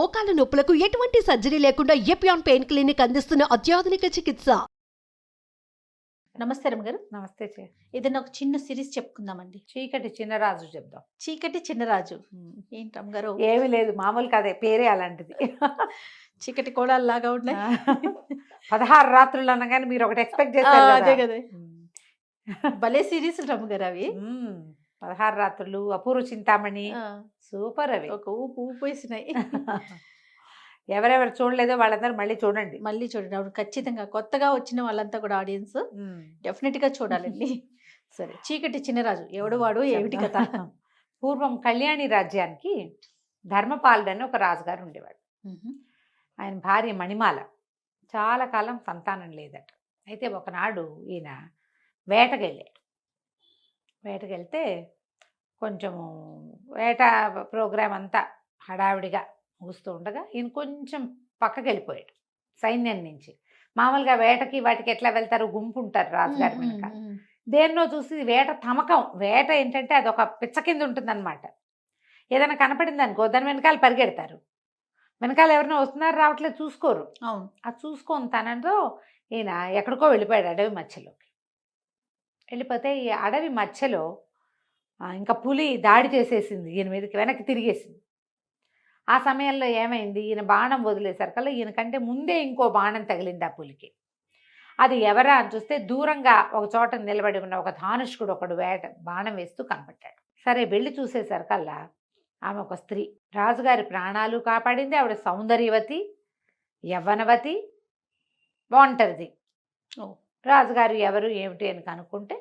మోకాల నొప్పులకు ఎటువంటి సర్జరీ లేకుండా ఎపియాన్ పెయిన్ క్లినిక్ అందిస్తున్న అత్యాధునిక చికిత్స. నమస్తే రమ్మగారు. నమస్తే ఏదైనా ఒక చిన్న సిరీస్ చెప్పుకుందామండి. చీకటి చిన్నరాజు చెప్దాం. చీకటి చిన్నరాజు ఏంటి రమ్మగారు? ఏమి లేదు, మామూలు కదే, పేరే అలాంటిది. చీకటి కోడల్లాగా ఉన్నాయి. 16 రాత్రులు అనగానే మీరు ఒకటి ఎక్స్పెక్ట్ చేశారు అదే కదా. భలే సిరీస్ రమ్మగారు అవి. 16 రాత్రులు, అపూర్వ చింతామణి, సూపర్ అవి. ఒక ఊపు వేసినాయి. ఎవరెవరు చూడలేదో వాళ్ళందరూ మళ్ళీ చూడండి. అవును, ఖచ్చితంగా కొత్తగా వచ్చిన వాళ్ళంతా కూడా ఆడియన్స్ డెఫినెట్ గా చూడాలండి. సరే, చీకటి చిన్నరాజు ఎవడు వాడు, ఏమిటి కథ? పూర్వం కళ్యాణి రాజ్యానికి ధర్మపాలుడు అని ఒక రాజుగారు ఉండేవాడు. ఆయన భార్య మణిమాల. చాలా కాలం సంతానం లేదట. అయితే ఒకనాడు ఈయన వేటకెళ్తే కొంచెము వేట ప్రోగ్రాం అంతా హడావిడిగా ముగుస్తూ ఉండగా ఈయన కొంచెం పక్కకి వెళ్ళిపోయాడు సైన్యం నుంచి. మామూలుగా వేటకి వాటికి ఎట్లా వెళ్తారు, గుంపు ఉంటారు రాజుగారి వెనక. దేన్నో చూసి వేట తమకం. వేట ఏంటంటే అదొక పిచ్చ కింద ఉంటుందన్నమాట. ఏదైనా కనపడింది అనుకో దాని వెనకాల పరిగెడతారు. వెనకాల ఎవరైనా వస్తున్నారు రావట్లేదు చూసుకోరు. అవును, అది చూసుకొని తనంతో ఈయన ఎక్కడికో వెళ్ళిపోయాడు అడవి మధ్యలోకి. వెళ్ళిపోతే ఈ అడవి మధ్యలో ఇంకా పులి దాడి చేసేసింది ఈయన మీదకి, వెనక్కి తిరిగేసింది. ఆ సమయంలో ఏమైంది, ఈయన బాణం వదిలేసరికల్లా ఈయనకంటే ముందే ఇంకో బాణం తగిలింది ఆ పులికి. అది ఎవరా అని చూస్తే దూరంగా ఒక చోట నిలబడి ఉన్న ఒక ధానుష్కుడు ఒకడు బాణం వేస్తూ కనపడ్డాడు. సరే వెళ్ళి చూసేసరికల్లా ఆమె ఒక స్త్రీ. రాజుగారి ప్రాణాలు కాపాడింది. ఆవిడ సౌందర్యవతి, యవ్వనవతి, ఒంటరిది. రాజుగారు ఎవరు ఏమిటి అని కనుక్కుంటే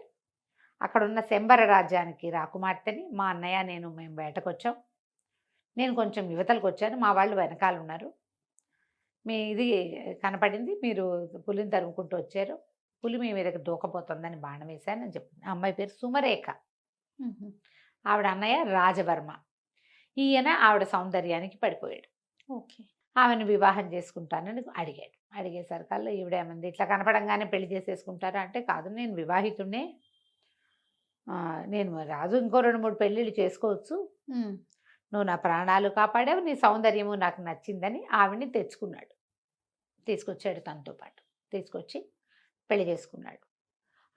అక్కడున్న శంబర రాజ్యానికి రాకుమార్తెని, మా అన్నయ్య మేము వేటకొచ్చాం, నేను కొంచెం యువతలకు వచ్చాను, మా వాళ్ళు వెనకాల ఉన్నారు, మీ ఇది కనపడింది, మీరు పులిని తరుముకుంటూ వచ్చారు, పులి మీ మీదకి దూకపోతుందని బాణం వేశాను అని చెప్పింది. అమ్మాయి పేరు సుమరేఖ. ఆవిడ అన్నయ్య రాజవర్మ. ఈయన ఆవిడ సౌందర్యానికి పడిపోయాడు. ఓకే, ఆమెను వివాహం చేసుకుంటానని అడిగాడు. అడిగేసరికల్లా ఈవిడేమంది, ఇట్లా కనపడంగానే పెళ్లి చేసేసుకుంటారా అంటే, కాదు నేను వివాహితుడినే, నేను రాజు ఇంకో 2-3 పెళ్ళిళ్ళు చేసుకోవచ్చు, నువ్వు నా ప్రాణాలు కాపాడావు, నీ సౌందర్యము నాకు నచ్చిందని ఆవిడ్ని తీసుకొచ్చాడు. తనతో పాటు తీసుకొచ్చి పెళ్లి చేసుకున్నాడు.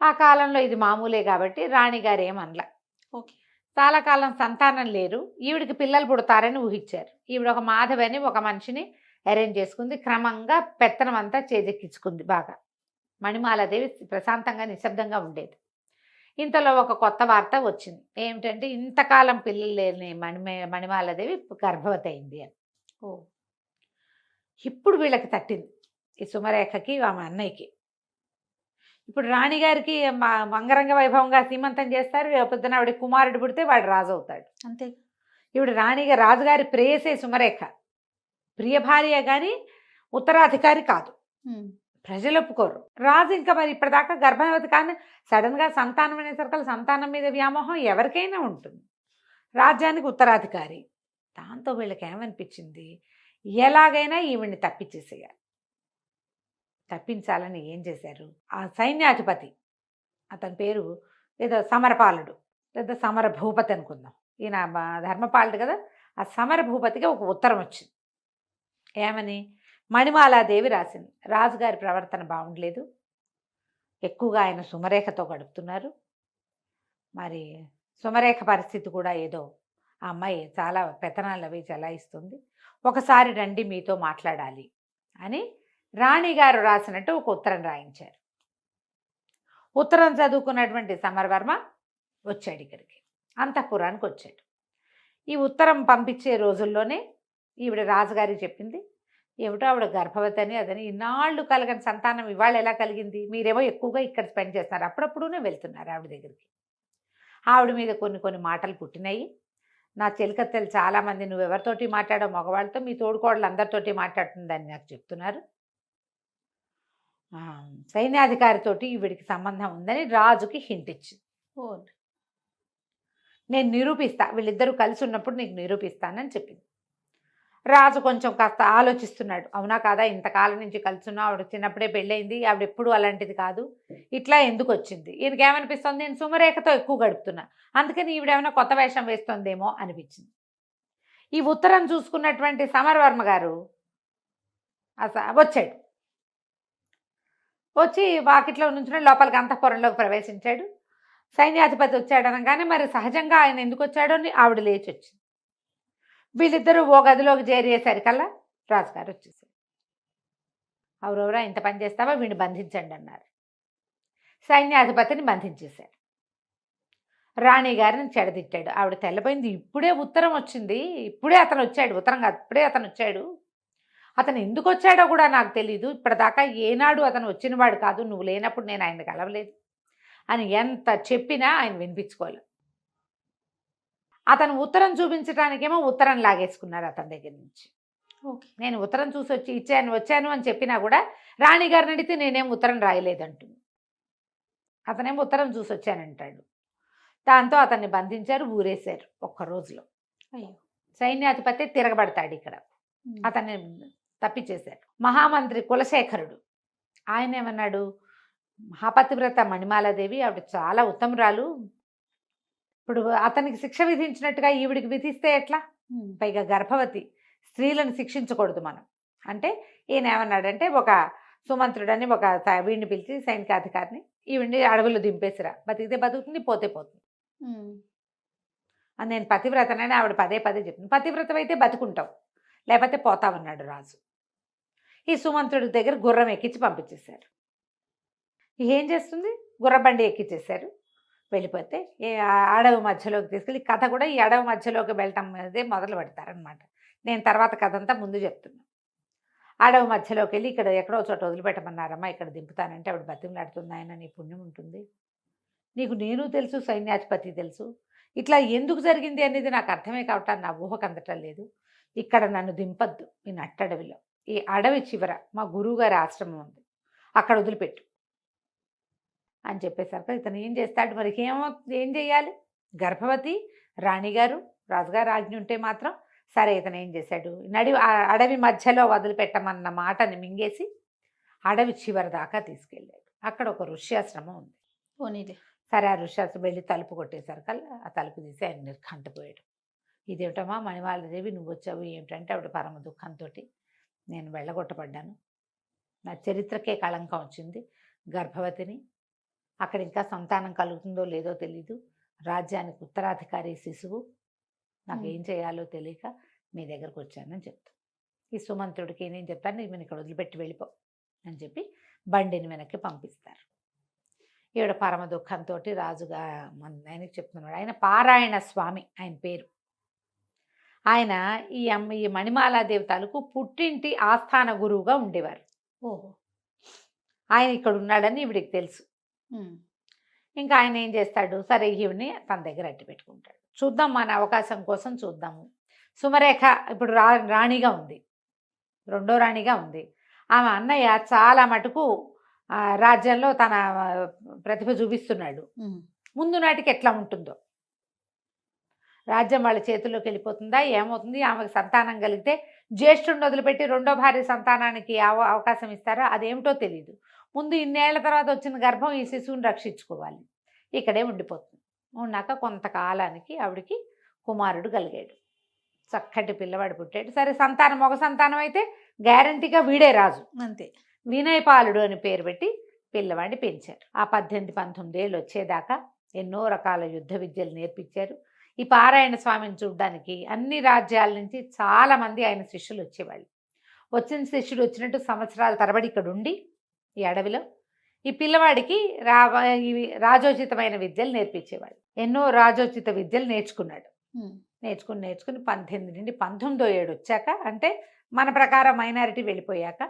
ఆ కాలంలో ఇది మామూలే కాబట్టి రాణిగారు ఏమనలా. ఓకే, చాలా కాలం సంతానం లేరు, ఈవిడికి పిల్లలు పుడతారని ఊహించారు. ఈవిడ ఒక మాధవి అని ఒక మనిషిని అరేంజ్ చేసుకుంది. క్రమంగా పెత్తనం అంతా చేజెక్కించుకుంది బాగా. మణిమాలాదేవి ప్రశాంతంగా నిశ్శబ్దంగా ఉండేది. ఇంతలో ఒక కొత్త వార్త వచ్చింది. ఏమిటంటే ఇంతకాలం పిల్లలు లేని మణిమాలాదేవి గర్భవతి అయింది అని. ఇప్పుడు వీళ్ళకి తట్టింది, ఈ సుమరేఖకి ఆమె అన్నయ్యకి. ఇప్పుడు రాణిగారికి అంగరంగ వైభవంగా సీమంతం చేస్తారు. పొద్దున ఆవిడ కుమారుడు పుడితే వాడు రాజు అవుతాడు. అంతే. ఇప్పుడు రాజుగారి ప్రేయసే సుమరేఖ. ప్రియ భార్య కానీ ఉత్తరాధికారి కాదు. ప్రజలు ఒప్పుకోరు. రాజు ఇంకా మరి ఇప్పటిదాకా గర్భవతి కానీ సడన్గా సంతానం అనేసరికి సంతానం మీద వ్యామోహం ఎవరికైనా ఉంటుంది. రాజ్యానికి ఉత్తరాధికారి. దాంతో వీళ్ళకి ఏమనిపించింది, ఎలాగైనా ఈవిడ్ని తప్పించాలని ఏం చేశారు, ఆ సైన్యాధిపతి, అతని పేరు ఏదో సమరపాలుడు లేదా సమర భూపతి అనుకుందాం, ఈయన ధర్మపాలుడు కదా, ఆ సమర భూపతికి ఒక ఉత్తరం వచ్చింది. ఏమని, మణిమాలాదేవి రాసింది, రాజుగారి ప్రవర్తన బాగుండలేదు, ఎక్కువగా ఆయన సుమరేఖతో గడుపుతున్నారు, మరి సుమరేఖ పరిస్థితి కూడా ఏదో, ఆ అమ్మాయి చాలా పెత్తనాలు అవి చెలాయిస్తుంది, ఒకసారి రండి మీతో మాట్లాడాలి అని రాణిగారు రాసినట్టు ఒక ఉత్తరం రాయించారు. ఉత్తరం చదువుకున్నటువంటి సమరవర్మ వచ్చాడు ఇక్కడికి, అంతఃపురానికి వచ్చాడు. ఈ ఉత్తరం పంపించే రోజుల్లోనే ఈవిడ రాజుగారికి చెప్పింది, ఏమిటో ఆవిడ గర్భవతి అని అదని, ఇన్నాళ్ళు కలగని సంతానం ఇవాళ ఎలా కలిగింది, మీరేమో ఎక్కువగా ఇక్కడ స్పెండ్ చేస్తున్నారు, అప్పుడప్పుడునే వెళ్తున్నారు ఆవిడ దగ్గరికి. ఆవిడ మీద కొన్ని మాటలు పుట్టినాయి. నా చెలికత్తెలు చాలామంది, నువ్వు ఎవరితోటి మాట్లాడావు, మగవాళ్ళతో, మీ తోడుకోడలు అందరితోటి మాట్లాడుతుందని నాకు చెప్తున్నారు, సైన్యాధికారితోటి ఈవిడికి సంబంధం ఉందని రాజుకి హింట్ ఇచ్చింది. నేను నిరూపిస్తా, వీళ్ళిద్దరూ కలిసి ఉన్నప్పుడు నీకు నిరూపిస్తానని చెప్పింది. రాజు కొంచెం కాస్త ఆలోచిస్తున్నాడు, అవునా కాదా, ఇంతకాలం నుంచి కలుసున్నా, ఆవిడ చిన్నప్పుడే పెళ్ళయింది, ఆవిడ ఎప్పుడు అలాంటిది కాదు, ఇట్లా ఎందుకు వచ్చింది, ఈయనకి ఏమనిపిస్తుంది, నేను సుమరేఖతో ఎక్కువ గడుపుతున్నా, అందుకని ఈవిడేమైనా కొత్త వేషం వేస్తుందేమో అనిపించింది. ఈ ఉత్తరం చూసుకున్నటువంటి సమరవర్మ గారు వచ్చాడు. వచ్చి వాకిట్లో నుంచి లోపలికి అంతఃపురంలోకి ప్రవేశించాడు. సైన్యాధిపతి వచ్చాడు అనగానే మరి సహజంగా ఆయన ఎందుకు వచ్చాడో అని ఆవిడ లేచి వచ్చింది. వీళ్ళిద్దరూ ఓ గదిలోకి చేరేసరికల్లా రాజుగారు వచ్చేసారు. ఎవరెవరా ఇంత పని చేస్తావా, వీడిని బంధించండి అన్నారు. సైన్యాధిపతిని బంధించేశారు. రాణి గారిని చెడదిట్టాడు. ఆవిడ తెల్లపోయింది. ఇప్పుడే ఉత్తరం వచ్చింది, ఇప్పుడే అతను వచ్చాడు, ఉత్తరం కాదు ఇప్పుడే అతను వచ్చాడు, అతను ఎందుకు వచ్చాడో కూడా నాకు తెలీదు, ఇప్పటిదాకా ఏనాడు అతను వచ్చినవాడు కాదు, నువ్వు లేనప్పుడు నేను ఆయన కలవలేదు అని ఎంత చెప్పినా ఆయన వినిపించుకోలేదు. అతను ఉత్తరం చూపించడానికేమో ఉత్తరం లాగేసుకున్నారు అతని దగ్గర నుంచి. ఓకే. నేను ఉత్తరం చూసి వచ్చాను అని చెప్పినా కూడా రాణిగారిని అడిగితే నేనేం ఉత్తరం రాయలేదంటుంది. అతనేమో ఉత్తరం చూసి వచ్చానంటాడు. దాంతో అతన్ని బంధించారు, ఊరేశారు ఒక్క రోజులో. అయ్యో. సైన్యాధిపతి తిరగబడతాడు ఇక్కడ, అతన్ని తప్పించేశారు. మహామంత్రి కులశేఖరుడు ఆయన ఏమన్నాడు, మహాపతివ్రత మణిమాలాదేవి ఆవిడ చాలా ఉత్తమురాలు, ఇప్పుడు అతనికి శిక్ష విధించినట్టుగా ఈవిడికి విధిస్తే ఎట్లా, పైగా గర్భవతి, స్త్రీలను శిక్షించకూడదు మనం అంటే ఈయన ఏమన్నాడంటే ఒక సుమంత్రుడని ఒక వీడిని పిలిచి సైనికాధికారిని, ఈవిడిని అడవుల్లో దింపేసిరా, బతికితే బతుకుతుంది, పోతే పోతుంది అని. నేను పతివ్రతనని ఆవిడ పదే పదే చెప్పింది. పతివ్రతమైతే బతుకుంటావు, లేకపోతే పోతావన్నాడు రాజు. ఈ సుమంత్రుడి దగ్గర గుర్రం ఎక్కించి పంపించేశారు. ఏం చేస్తుంది, గుర్రబండి ఎక్కించేశారు. వెళ్ళిపోతే అడవి మధ్యలోకి తీసుకెళ్ళి, కథ కూడా ఈ అడవి మధ్యలోకి వెళ్ళటం అదే మొదలు పెడతారనమాట. నేను తర్వాత కథ అంతా ముందు చెప్తున్నాను. అడవి మధ్యలోకి వెళ్ళి ఇక్కడ ఎక్కడో చోట వదిలిపెట్టమన్నారమ్మా, ఇక్కడ దింపుతానంటే ఆవిడ బతిమలాడుతుంది, ఆయన నీ పుణ్యం ఉంటుంది, నీకు నేను తెలుసు, సైన్యాధిపతి తెలుసు, ఇట్లా ఎందుకు జరిగింది అనేది నాకు అర్థమే కావటాన్ని నా ఊహకు అందటం లేదు, ఇక్కడ నన్ను దింపద్దు, ఈ నట్టడవిలో, ఈ అడవి చివర మా గురువుగారి ఆశ్రమం ఉంది, అక్కడ వదిలిపెట్టు అని చెప్పేసరికి ఇతను ఏం చేస్తాడు, మరి ఏం చేయాలి, గర్భవతి రాణిగారు, రాజుగారు ఆజ్ఞ ఉంటే మాత్రం సరే. ఇతను ఏం చేశాడు, అడవి మధ్యలో వదిలిపెట్టమన్న మాటని మింగేసి అడవి చివరి దాకా తీసుకెళ్ళాడు. అక్కడ ఒక ఋష్యాశ్రమం ఉంది. పోనీలే. సరే ఆ ఋష్యాశ్రమం వెళ్ళి తలుపు కొట్టేసరికల్లా ఆ తలుపు తీసి ఆయన నిర్ఘంటపోయాడు. ఇదేమిటమ్మా మణిమాలాదేవి నువ్వు వచ్చావు ఏమిటంటే, ఆవిడ పరమ దుఃఖంతో, నేను వెళ్ళగొట్టబడ్డాను, నా చరిత్రకే కళంకం వచ్చింది, గర్భవతిని, అక్కడ ఇంకా సంతానం కలుగుతుందో లేదో తెలీదు, రాజ్యానికి ఉత్తరాధికారి శిశువు, నాకు ఏం చేయాలో తెలియక మీ దగ్గరకు వచ్చానని చెప్తాను. ఈ సుమంత్రుడికి నేను చెప్తాను, నేను ఇక్కడ వదిలిపెట్టి వెళ్ళిపో అని చెప్పి బండిని వెనక్కి పంపిస్తారు. ఈవిడ పరమ దుఃఖంతో రాజుగా ఆయనకి చెప్తున్నాడు. ఆయన పారాయణ స్వామి ఆయన పేరు. ఆయన ఈ మణిమాలాదేవి తాలూకు పుట్టింటి ఆస్థాన గురువుగా ఉండేవారు. ఓహో. ఆయన ఇక్కడ ఉన్నాడని ఈవిడికి తెలుసు. ఇంకా ఆయన ఏం చేస్తాడు, సరే ఈవిని తన దగ్గర అట్టి పెట్టుకుంటాడు. చూద్దాం, మన అవకాశం కోసం చూద్దాము. సుమరేఖ ఇప్పుడు రాణిగా ఉంది, రెండో రాణిగా ఉంది. ఆమె అన్నయ్య చాలా మటుకు రాజ్యంలో తన ప్రతిభ చూపిస్తున్నాడు. ముందు నాటికి ఎట్లా ఉంటుందో, రాజ్యం వాళ్ళ చేతుల్లోకి వెళ్ళిపోతుందా, ఏమవుతుంది, ఆమెకు సంతానం కలిగితే జ్యేష్ఠుడిని వదిలిపెట్టి రెండో భార్య సంతానానికి అవకాశం ఇస్తారా, అదేమిటో తెలియదు. ముందు ఇన్నేళ్ల తర్వాత వచ్చిన గర్భం ఈ శిశువుని రక్షించుకోవాలి, ఇక్కడే ఉండిపోతుంది. ఉన్నాక కొంతకాలానికి ఆవిడికి కుమారుడు కలిగాడు, చక్కటి పిల్లవాడు పుట్టాడు. సరే సంతానం ఒక సంతానం అయితే గ్యారంటీగా వీడే రాజు, అంతే. వినయపాలుడు అని పేరు పెట్టి పిల్లవాడిని పెంచారు. ఆ 18-19 ఏళ్ళు వచ్చేదాకా ఎన్నో రకాల యుద్ధ విద్యలు నేర్పించారు. ఈ పారాయణ స్వామిని చూడడానికి అన్ని రాజ్యాల నుంచి చాలామంది ఆయన శిష్యులు వచ్చేవాళ్ళు. వచ్చిన శిష్యుడు వచ్చినట్టు సంవత్సరాల తరబడి ఇక్కడ ఉండి ఈ అడవిలో ఈ పిల్లవాడికి రాజోచితమైన విద్యలు నేర్పించేవాడు. ఎన్నో రాజోచిత విద్యలు నేర్చుకున్నాడు. నేర్చుకుని 18 నుండి 19వ ఏడు వచ్చాక, అంటే మన ప్రకారం మైనారిటీ వెళ్ళిపోయాక,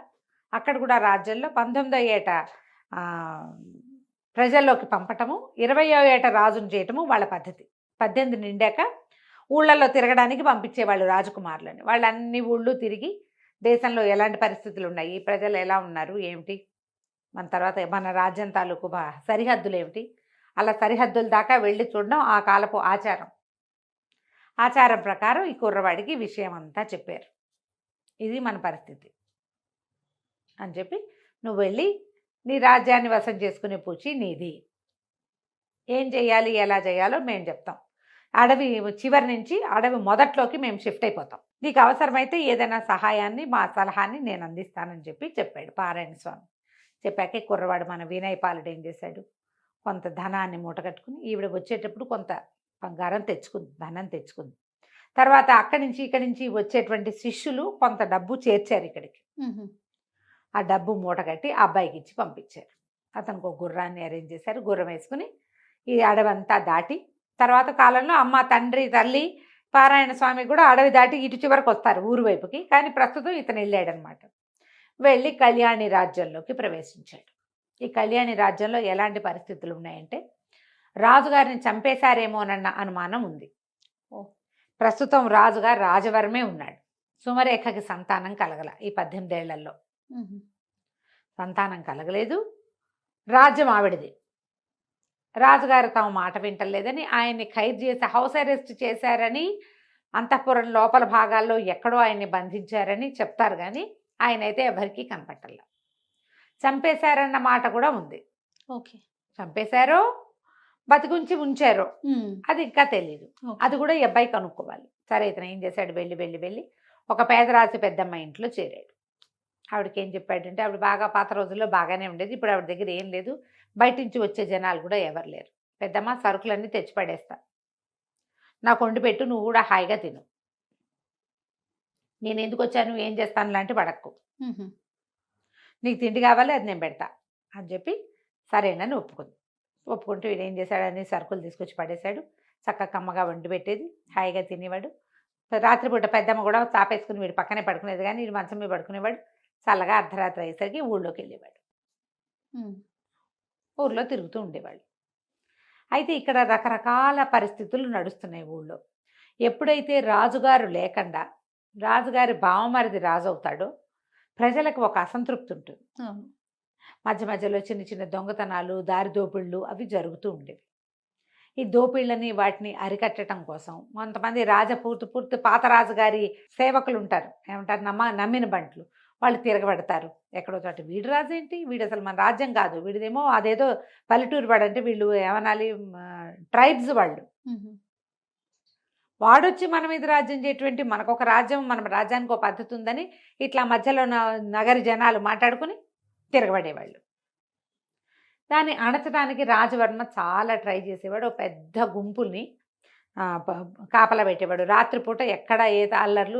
అక్కడ కూడా రాజ్యంలో 19వ ఏట ప్రజల్లోకి పంపటము, 20వ ఏట రాజును చేయటము వాళ్ళ పద్ధతి. 18 నిండాక ఊళ్ళల్లో తిరగడానికి పంపించేవాళ్ళు రాజకుమారులని. వాళ్ళు అన్ని ఊళ్ళు తిరిగి దేశంలో ఎలాంటి పరిస్థితులు ఉన్నాయి, ప్రజలు ఎలా ఉన్నారు ఏమిటి, మన తర్వాత మన రాజ్యం తాలూకు సరిహద్దులు ఏమిటి, అలా సరిహద్దుల దాకా వెళ్ళి చూడడం ఆ కాలపు ఆచారం. ఆచారం ప్రకారం ఈ కుర్రవాడికి విషయం అంతా చెప్పారు, ఇది మన పరిస్థితి అని చెప్పి, నువ్వు వెళ్ళి నీ రాజ్యాన్ని వశం చేసుకునే పూచి నీది, ఏం చేయాలి ఎలా చేయాలో మేము చెప్తాం, అడవి చివరి నుంచి అడవి మొదట్లోకి మేము షిఫ్ట్ అయిపోతాం. నీకు అవసరమైతే ఏదైనా సహాయాన్ని మా సలహాన్ని నేను అందిస్తానని చెప్పాడు పారాయణ స్వామి. చెప్పాకే కుర్రవాడు మన వినయ్ పాలుడు ఏం చేశాడు, కొంత ధనాన్ని మూటగట్టుకుని ఈవిడ వచ్చేటప్పుడు కొంత బంగారం తెచ్చుకుంది, ధనం తెచ్చుకుంది. తర్వాత ఇక్కడి నుంచి వచ్చేటువంటి శిష్యులు కొంత డబ్బు చేర్చారు ఇక్కడికి. ఆ డబ్బు మూటగట్టి ఆ అబ్బాయికి ఇచ్చి పంపించారు. అతనికి ఒక గుర్రాన్ని అరేంజ్ చేశారు. గుర్రం వేసుకుని ఈ అడవంతా దాటి తర్వాత కాలంలో అమ్మ, తండ్రి, తల్లి, పారాయణ స్వామి కూడా అడవి దాటి ఇటు చివరికి వస్తారు ఊరు వైపుకి. కానీ ప్రస్తుతం ఇతను వెళ్ళాడనమాట. వెళ్ళి కళ్యాణి రాజ్యంలోకి ప్రవేశించాడు. ఈ కళ్యాణి రాజ్యంలో ఎలాంటి పరిస్థితులు ఉన్నాయంటే రాజుగారిని చంపేశారేమోనన్న అనుమానం ఉంది. ప్రస్తుతం రాజుగారు రాజవరమే ఉన్నాడు. సుమరేఖకి సంతానం కలగల. ఈ 18 ఏళ్లలో సంతానం కలగలేదు. రాజ్యం ఆవిడది. రాజుగారు తమ మాట వింటలేదని ఆయన్ని ఖైదు చేసి హౌస్ అరెస్ట్ చేశారని, అంతఃపురం లోపల భాగాల్లో ఎక్కడో ఆయన్ని బంధించారని చెప్తారు. కానీ ఆయన అయితే ఎవరికీ కనపట్టలే. చంపేశారన్న మాట కూడా ఉంది. ఓకే, చంపేశారో బతికుంచి ఉంచారో అది ఇంకా తెలియదు. అది కూడా ఈ అబ్బాయి కనుక్కోవాలి. సరే, ఇతను ఏం చేశాడు, వెళ్ళి ఒక పేదరాశి పెద్దమ్మ ఇంట్లో చేరాడు. ఆవిడకి ఏం చెప్పాడంటే, ఆవిడ బాగా పాత రోజుల్లో బాగానే ఉండేది. ఇప్పుడు ఆవిడ దగ్గర ఏం లేదు. బయట నుంచి వచ్చే జనాలు కూడా ఎవరు లేరు. పెద్దమ్మ, సరుకులన్నీ తెచ్చి పడేస్తా, నాకు వండి పెట్టు, నువ్వు కూడా హాయిగా తిను, నేను ఎందుకు వచ్చాను, ఏం చేస్తాను లాంటి పడక్కు, నీకు తిండి కావాలి, అది నేను పెడతా అని చెప్పి సరేనని ఒప్పుకుంటూ వీడు ఏం చేశాడని సరుకులు తీసుకొచ్చి పడేశాడు. చక్కగా కమ్మగా వండి పెట్టేది, హాయిగా తినేవాడు. రాత్రిపూట పెద్దమ్మ కూడా చాపేసుకుని వీడు పక్కనే పడుకునేది. కానీ వీడు మంచం మీద పడుకునేవాడు. చల్లగా అర్ధరాత్రి అయ్యేసరికి ఊళ్ళోకి వెళ్ళేవాడు. ఊళ్ళో తిరుగుతూ ఉండేవాళ్ళు. అయితే ఇక్కడ రకరకాల పరిస్థితులు నడుస్తున్నాయి ఊళ్ళో. ఎప్పుడైతే రాజుగారు లేకుండా రాజుగారి బావమరిది రాజు అవుతాడో ప్రజలకు ఒక అసంతృప్తి ఉంటుంది. మధ్య మధ్యలో చిన్న చిన్న దొంగతనాలు, దారి దోపిళ్ళు అవి జరుగుతూ ఉండేవి. ఈ దోపిళ్ళని వాటిని అరికట్టడం కోసం కొంతమంది పూర్తి పాత రాజుగారి సేవకులు ఉంటారు. ఏమంటారు, నమ్మిన బంట్లు. వాళ్ళు తిరగబడతారు ఎక్కడో చోట. వీడు రాజు ఏంటి, వీడు అసలు మన రాజ్యం కాదు, వీడిదేమో అదేదో పల్లెటూరు వాడు, అంటే వీళ్ళు ఏమనాలి, ట్రైబ్స్ వాళ్ళు. వాడొచ్చి మన మీద రాజ్యం చేయటువంటి, మనకొక రాజ్యం, మన రాజ్యానికి ఒక పద్ధతి ఉందని ఇట్లా మధ్యలో నగరి జనాలు మాట్లాడుకుని తిరగబడేవాళ్ళు. దాన్ని అణచడానికి రాజవర్మ చాలా ట్రై చేసేవాడు. ఒక పెద్ద గుంపుల్ని కాపలా పెట్టేవాడు. రాత్రిపూట ఎక్కడ ఏ అల్లర్లు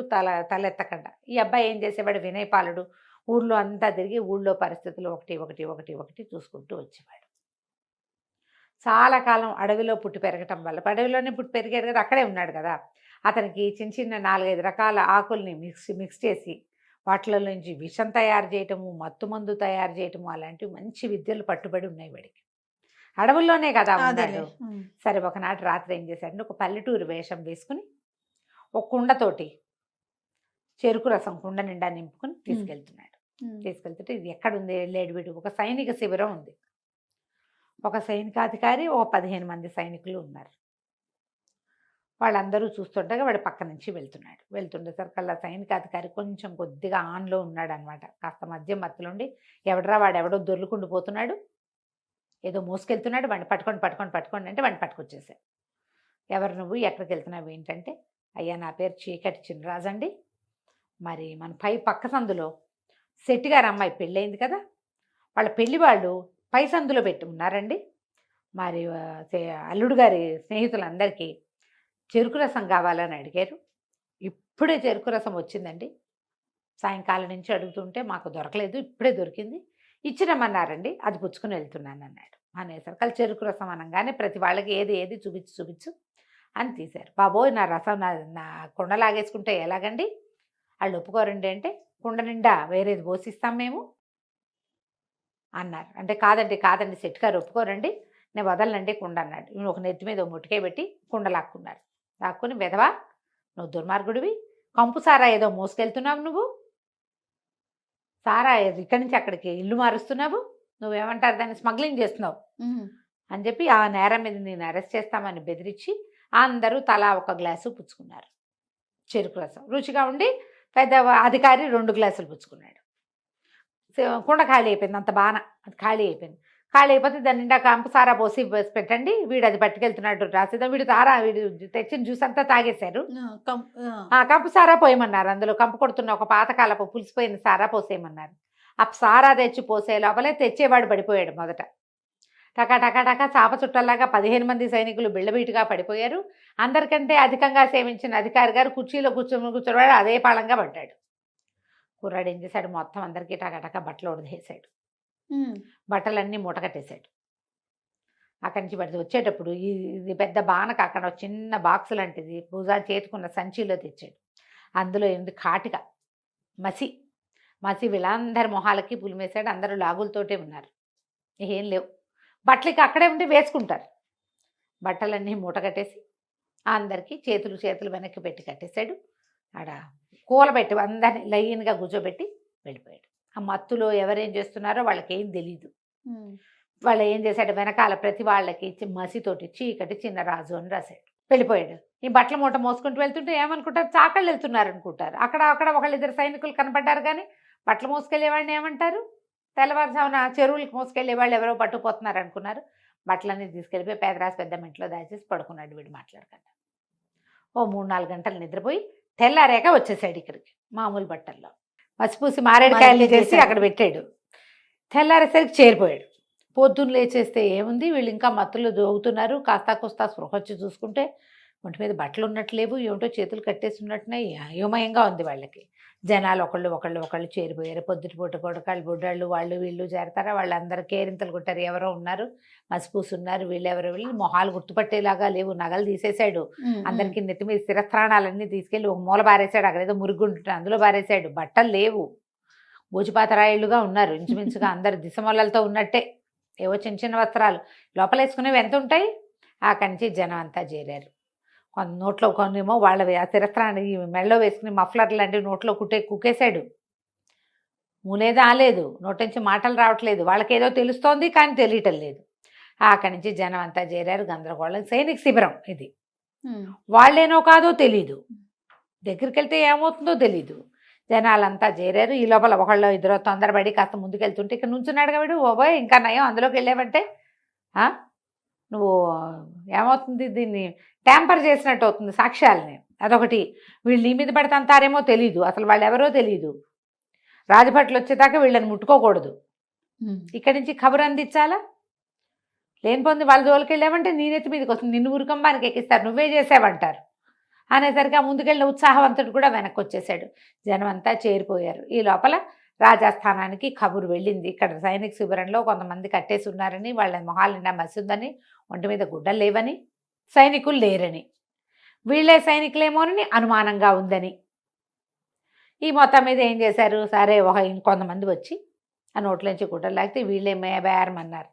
తలెత్తకుండా. ఈ అబ్బాయి ఏం చేసేవాడు, వినయపాలుడు ఊళ్ళో అంతా తిరిగి ఊళ్ళో పరిస్థితులు ఒకటి చూసుకుంటూ వచ్చేవాడు. చాలా కాలం అడవిలో పుట్టి పెరగటం వల్ల, అడవిలోనే పుట్టి పెరిగాడు కదా, అక్కడే ఉన్నాడు కదా, అతనికి చిన్న చిన్న 4-5 రకాల ఆకుల్ని మిక్స్ చేసి వాటిలో నుంచి విషం తయారు చేయటము, మత్తు మందు తయారు చేయటము, అలాంటివి మంచి విద్యలు పట్టుబడి ఉన్నాయి వాడికి. అడవుల్లోనే కదా ఉన్నాడు. సరే, ఒకనాటి రాత్రి ఏం చేశాడంటే, ఒక పల్లెటూరు వేషం వేసుకుని ఒక కుండతోటి చెరుకు రసం కుండ నిండా నింపుకుని తీసుకెళ్తున్నాడు. తీసుకెళ్తుంటే ఇది ఎక్కడుంది వెళ్ళాడు వీడు, ఒక సైనిక శిబిరం ఉంది. ఒక సైనికాధికారి, ఒక 15 మంది సైనికులు ఉన్నారు. వాళ్ళందరూ చూస్తుండగా వాడు పక్క నుంచి వెళ్తుండేసరికల్లా సైనికాధికారి కొంచెం కొద్దిగా ఆన్లో ఉన్నాడు అనమాట. కాస్త మధ్య మత్తులుండి, వాడెవడో దొర్లుకుంటూ పోతున్నాడు, ఏదో మోసుకెళ్తున్నాడు, వాడిని పట్టుకోండి అంటే వాడిని పట్టుకొచ్చేసాడు. ఎవరు నువ్వు, ఎక్కడికి వెళ్తున్నావు ఏంటంటే, అయ్యా నా పేరు చీకటి చినరాజు అండి, మరి మన పక్క సందులో శెట్టి గారు అమ్మాయి పెళ్ళయింది కదా, వాళ్ళ పెళ్లి వాళ్ళు పై సందులో పెట్టి ఉన్నారండి, మరి అల్లుడు గారి స్నేహితులందరికీ చెరుకు రసం కావాలని అడిగారు, ఇప్పుడే చెరుకు రసం వచ్చిందండి, సాయంకాలం నుంచి అడుగుతుంటే మాకు దొరకలేదు, ఇప్పుడే దొరికింది, ఇచ్చిరమ్మన్నారండి, అది పుచ్చుకుని వెళ్తున్నాను అన్నాడు. అనేసరికి చెరుకు రసం అనగానే ప్రతి వాళ్ళకి ఏది చూపించు అని తీశారు. బాబోయ్, నా రసం నా కుండ లాగేసుకుంటే ఎలాగండి, వాళ్ళు ఒప్పుకోరండి అంటే, కుండ నిండా వేరేది పోసిస్తాం మేము అన్నారు. అంటే కాదండి శెట్టి గారు ఒప్పుకోరండి, నేను వదలనండి కుండ అన్నాడు. ఒక నెత్తి మీద ముట్టికే పెట్టి కుండ లాక్కున్నారు. లాక్కుని, వెధవా నువ్వు దుర్మార్గుడివి, కంపు సారా ఏదో మోసుకెళ్తున్నావు, నువ్వు సారా ఇక్కడి నుంచి అక్కడికి ఇల్లు మారుస్తున్నావు, నువ్వేమంటారు దాన్ని స్మగ్లింగ్ చేస్తున్నావు అని చెప్పి ఆ నేరం మీద నేను అరెస్ట్ చేస్తామని బెదిరించి అందరూ తలా ఒక గ్లాసు పుచ్చుకున్నారు. చెరుకు రసం రుచిగా ఉండి పెద్ద అధికారి 2 గ్లాసులు పుచ్చుకున్నాడు. కుండ ఖాళీ అయిపోయింది, అంత బాగా అది ఖాళీ అయిపోయింది. ఖాళీ అయిపోతే దాని నిండా కంపు సారా పోసి పెట్టండి, వీడు అది పట్టుకెళ్తున్నాడు రాసేద్దాం, వీడు తెచ్చిన జ్యూస్ అంతా తాగేశారు. కంపు సారా పోయమన్నారు, అందులో కంపు కొడుతున్న ఒక పాతకాలపు పులిసిపోయిన సారా పోసేయమన్నారు. ఆ సారా తెచ్చి పోసే లోపలే తెచ్చేవాడు పడిపోయాడు మొదట. టకా టకా టకా చాప చుట్టల్లాగా 15 మంది సైనికులు బిళ్ళబీటుగా పడిపోయారు. అందరికంటే అధికంగా సేవించిన అధికారి గారు కుర్చీలో కూర్చోవాడు అదే పాళంగా పడ్డాడు. కుర్రాడు ఏం చేశాడు, మొత్తం అందరికీ టకా బట్టలు వదిలేసాడు, బట్టలన్నీ మూట కట్టేశాడు. అక్కడి నుంచి పడితే వచ్చేటప్పుడు ఇది పెద్ద బానక అక్కడ చిన్న బాక్స్ లాంటిది భుజా చేతుకున్న సంచిలో తెచ్చాడు. అందులో ఏంది కాటిక మసి వీళ్ళందరి మొహాలకి పులిమేశాడు. అందరూ లాగులతోటే ఉన్నారు, ఏం లేవు, బట్టలకి అక్కడే ఉండి వేసుకుంటారు. బట్టలన్నీ మూట కట్టేసి అందరికీ చేతులు వెనక్కి పెట్టి కట్టేశాడు. ఆడ కూలబెట్టి అందరినీ లైన్గా కూర్చోబెట్టి వెళ్ళిపోయాడు. ఆ మత్తులో ఎవరేం చేస్తున్నారో వాళ్ళకేం తెలీదు. వాళ్ళు ఏం చేశాడు, వెనకాల ప్రతి వాళ్ళకి మసితోటి చీకటి చిన్నరాజు అని రాశాడు, వెళ్ళిపోయాడు. ఈ బట్టల మూట మోసుకుంటూ వెళ్తుంటే ఏమనుకుంటారు, చాకళ్ళు వెళ్తున్నారు అనుకుంటారు. అక్కడ ఒకళ్ళిద్దరు సైనికులు కనపడ్డారు, కానీ బట్టలు మోసుకెళ్ళేవాడిని ఏమంటారు, తెల్లవారుజామున చెరువులకు మోసుకెళ్ళే వాళ్ళు ఎవరో పట్టుకుపోతున్నారు అనుకున్నారు. బట్టలన్నీ తీసుకెళ్ళిపోయి పేదరాశి పెద్ద ఇంట్లో దాచేసి పడుకున్నాడు వీడు మాట్లాడకుండా. ఓ 3-4 గంటలు నిద్రపోయి తెల్లారేక వచ్చేసాడు ఇక్కడికి మామూలు బట్టల్లో. మసిపూసి మారేడుకాయలు చేసి అక్కడ పెట్టాడు. తెల్లారేసరికి చేరిపోయాడు. పొద్దున్న లేచేస్తే ఏముంది, వీళ్ళు ఇంకా మత్తులు దోగుతున్నారు. కాస్తా స్పృహ వచ్చి చూసుకుంటే ఒంటి మీద బట్టలు ఉన్నట్లేవు, ఏమిటో చేతులు కట్టేసి ఉన్నట్టున్నాయి. అయోమయంగా ఉంది వాళ్ళకి. జనాలు ఒకళ్ళు చేరిపోయారు. పొద్దుటిపూట కొడకాళ్ళు బుడ్డాళ్ళు వాళ్ళు వీళ్ళు చేరతారా, వాళ్ళందరూ కేరింతలు కొట్టారు. ఎవరో ఉన్నారు, మసిపూసి ఉన్నారు, వీళ్ళు మొహాలు గుర్తుపట్టేలాగా లేవు. నగలు తీసేశాడు, అందరికీ నెత్తి మీద స్థిరస్థానాలన్నీ తీసుకెళ్ళి ఒక మూల బారేశాడు. అక్కడేదో మురుగుంటుంటే అందులో బారేశాడు. బట్టలు లేవు, భోజపాతరాయిళ్ళుగా ఉన్నారు ఇంచుమించుగా. అందరు దిశమొల్లలతో ఉన్నట్టే, ఏవో చిన్న వస్త్రాలు లోపల వేసుకునేవి ఎంత ఉంటాయి. అక్కడి నుంచి జనం అంతా చేరారు. కొంత నోట్లో కొన్నేమో వాళ్ళ శిరస్త్రాన్ని మెళ్ళలో వేసుకుని మఫ్లర్ లాంటివి నోట్లో కుక్కేశాడు. మూలేదా ఆలేదు, నోటి నుంచి మాటలు రావట్లేదు. వాళ్ళకేదో తెలుస్తోంది కానీ తెలియటం లేదు. అక్కడి నుంచి జనం అంతా చేరారు. గందరగోళం, సైనిక శిబిరం ఇది. వాళ్ళేనో కాదో తెలీదు, దగ్గరికి వెళ్తే ఏమవుతుందో తెలీదు. జనాలంతా చేరారు. ఈ లోపల ఒకళ్ళు ఇద్దరు తొందరపడి కాస్త ముందుకెళ్తుంటే ఇక్కడ నుంచున్నాడు కాబట్టి ఓబోయ్ ఇంకా నయం అందులోకి వెళ్ళావంటే నువ్వు ఏమవుతుంది, దీన్ని ట్యాంపర్ చేసినట్టు అవుతుంది సాక్ష్యాలని. అదొకటి. వీళ్ళు నీ మీద పడతాంతారేమో తెలీదు, అసలు వాళ్ళు ఎవరో తెలీదు. రాజభట్లు వచ్చేదాకా వీళ్ళని ముట్టుకోకూడదు. ఇక్కడి నుంచి ఖబర్ అందించాలా, లేనిపోంది వాళ్ళ జోలికి వెళ్ళామంటే నీ నెత్తి మీదకి వస్తుంది, నిన్ను ఉరికంబానికి ఎక్కిస్తారు, నువ్వే చేసావంటారు అనేసరికి ఆ ముందుకెళ్ళిన ఉత్సాహవంతుడు కూడా వెనక్కి వచ్చేసాడు. జనం అంతా చేరిపోయారు. ఈ లోపల రాజస్థానానికి కబురు వెళ్ళింది, ఇక్కడ సైనిక శిబిరంలో కొంతమంది కట్టేసి ఉన్నారని, వాళ్ళ మొహాల నిండా మసిందని, ఒంటి మీద గుడ్డలు లేవని, సైనికులు లేరని, వీళ్ళే సైనికులేమోనని అనుమానంగా ఉందని. ఈ మొత్తం మీద ఏం చేశారు, సరే ఇంకొంతమంది వచ్చి ఆ నోట్లోంచి గుడ్డలు లాగితే వీళ్ళే మేబేరమన్నారు.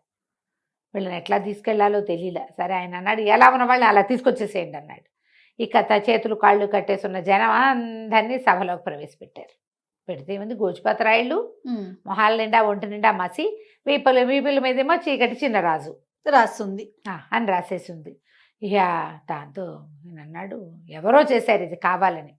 వీళ్ళని ఎట్లా తీసుకెళ్లాలో తెలియలే. సరే ఆయన అన్నాడు, ఎలా ఉన్న వాళ్ళని అలా తీసుకొచ్చేసేయండి అన్నాడు. ఇక చేతులు కాళ్ళు కట్టేస్తున్న జనం అందరినీ సభలోకి ప్రవేశపెట్టారు. పెడితే ఏముంది, గోచిపాతరాయిళ్ళు, మొహాల నిండా ఒంటి నిండా మసి, వీపుల మీదేమో చీకటి చిన్నరాజు రాస్తుంది అని రాసేసి ఉంది. ఇక దాంతో నేను అన్నాడు, ఎవరో చేశారు ఇది కావాలని.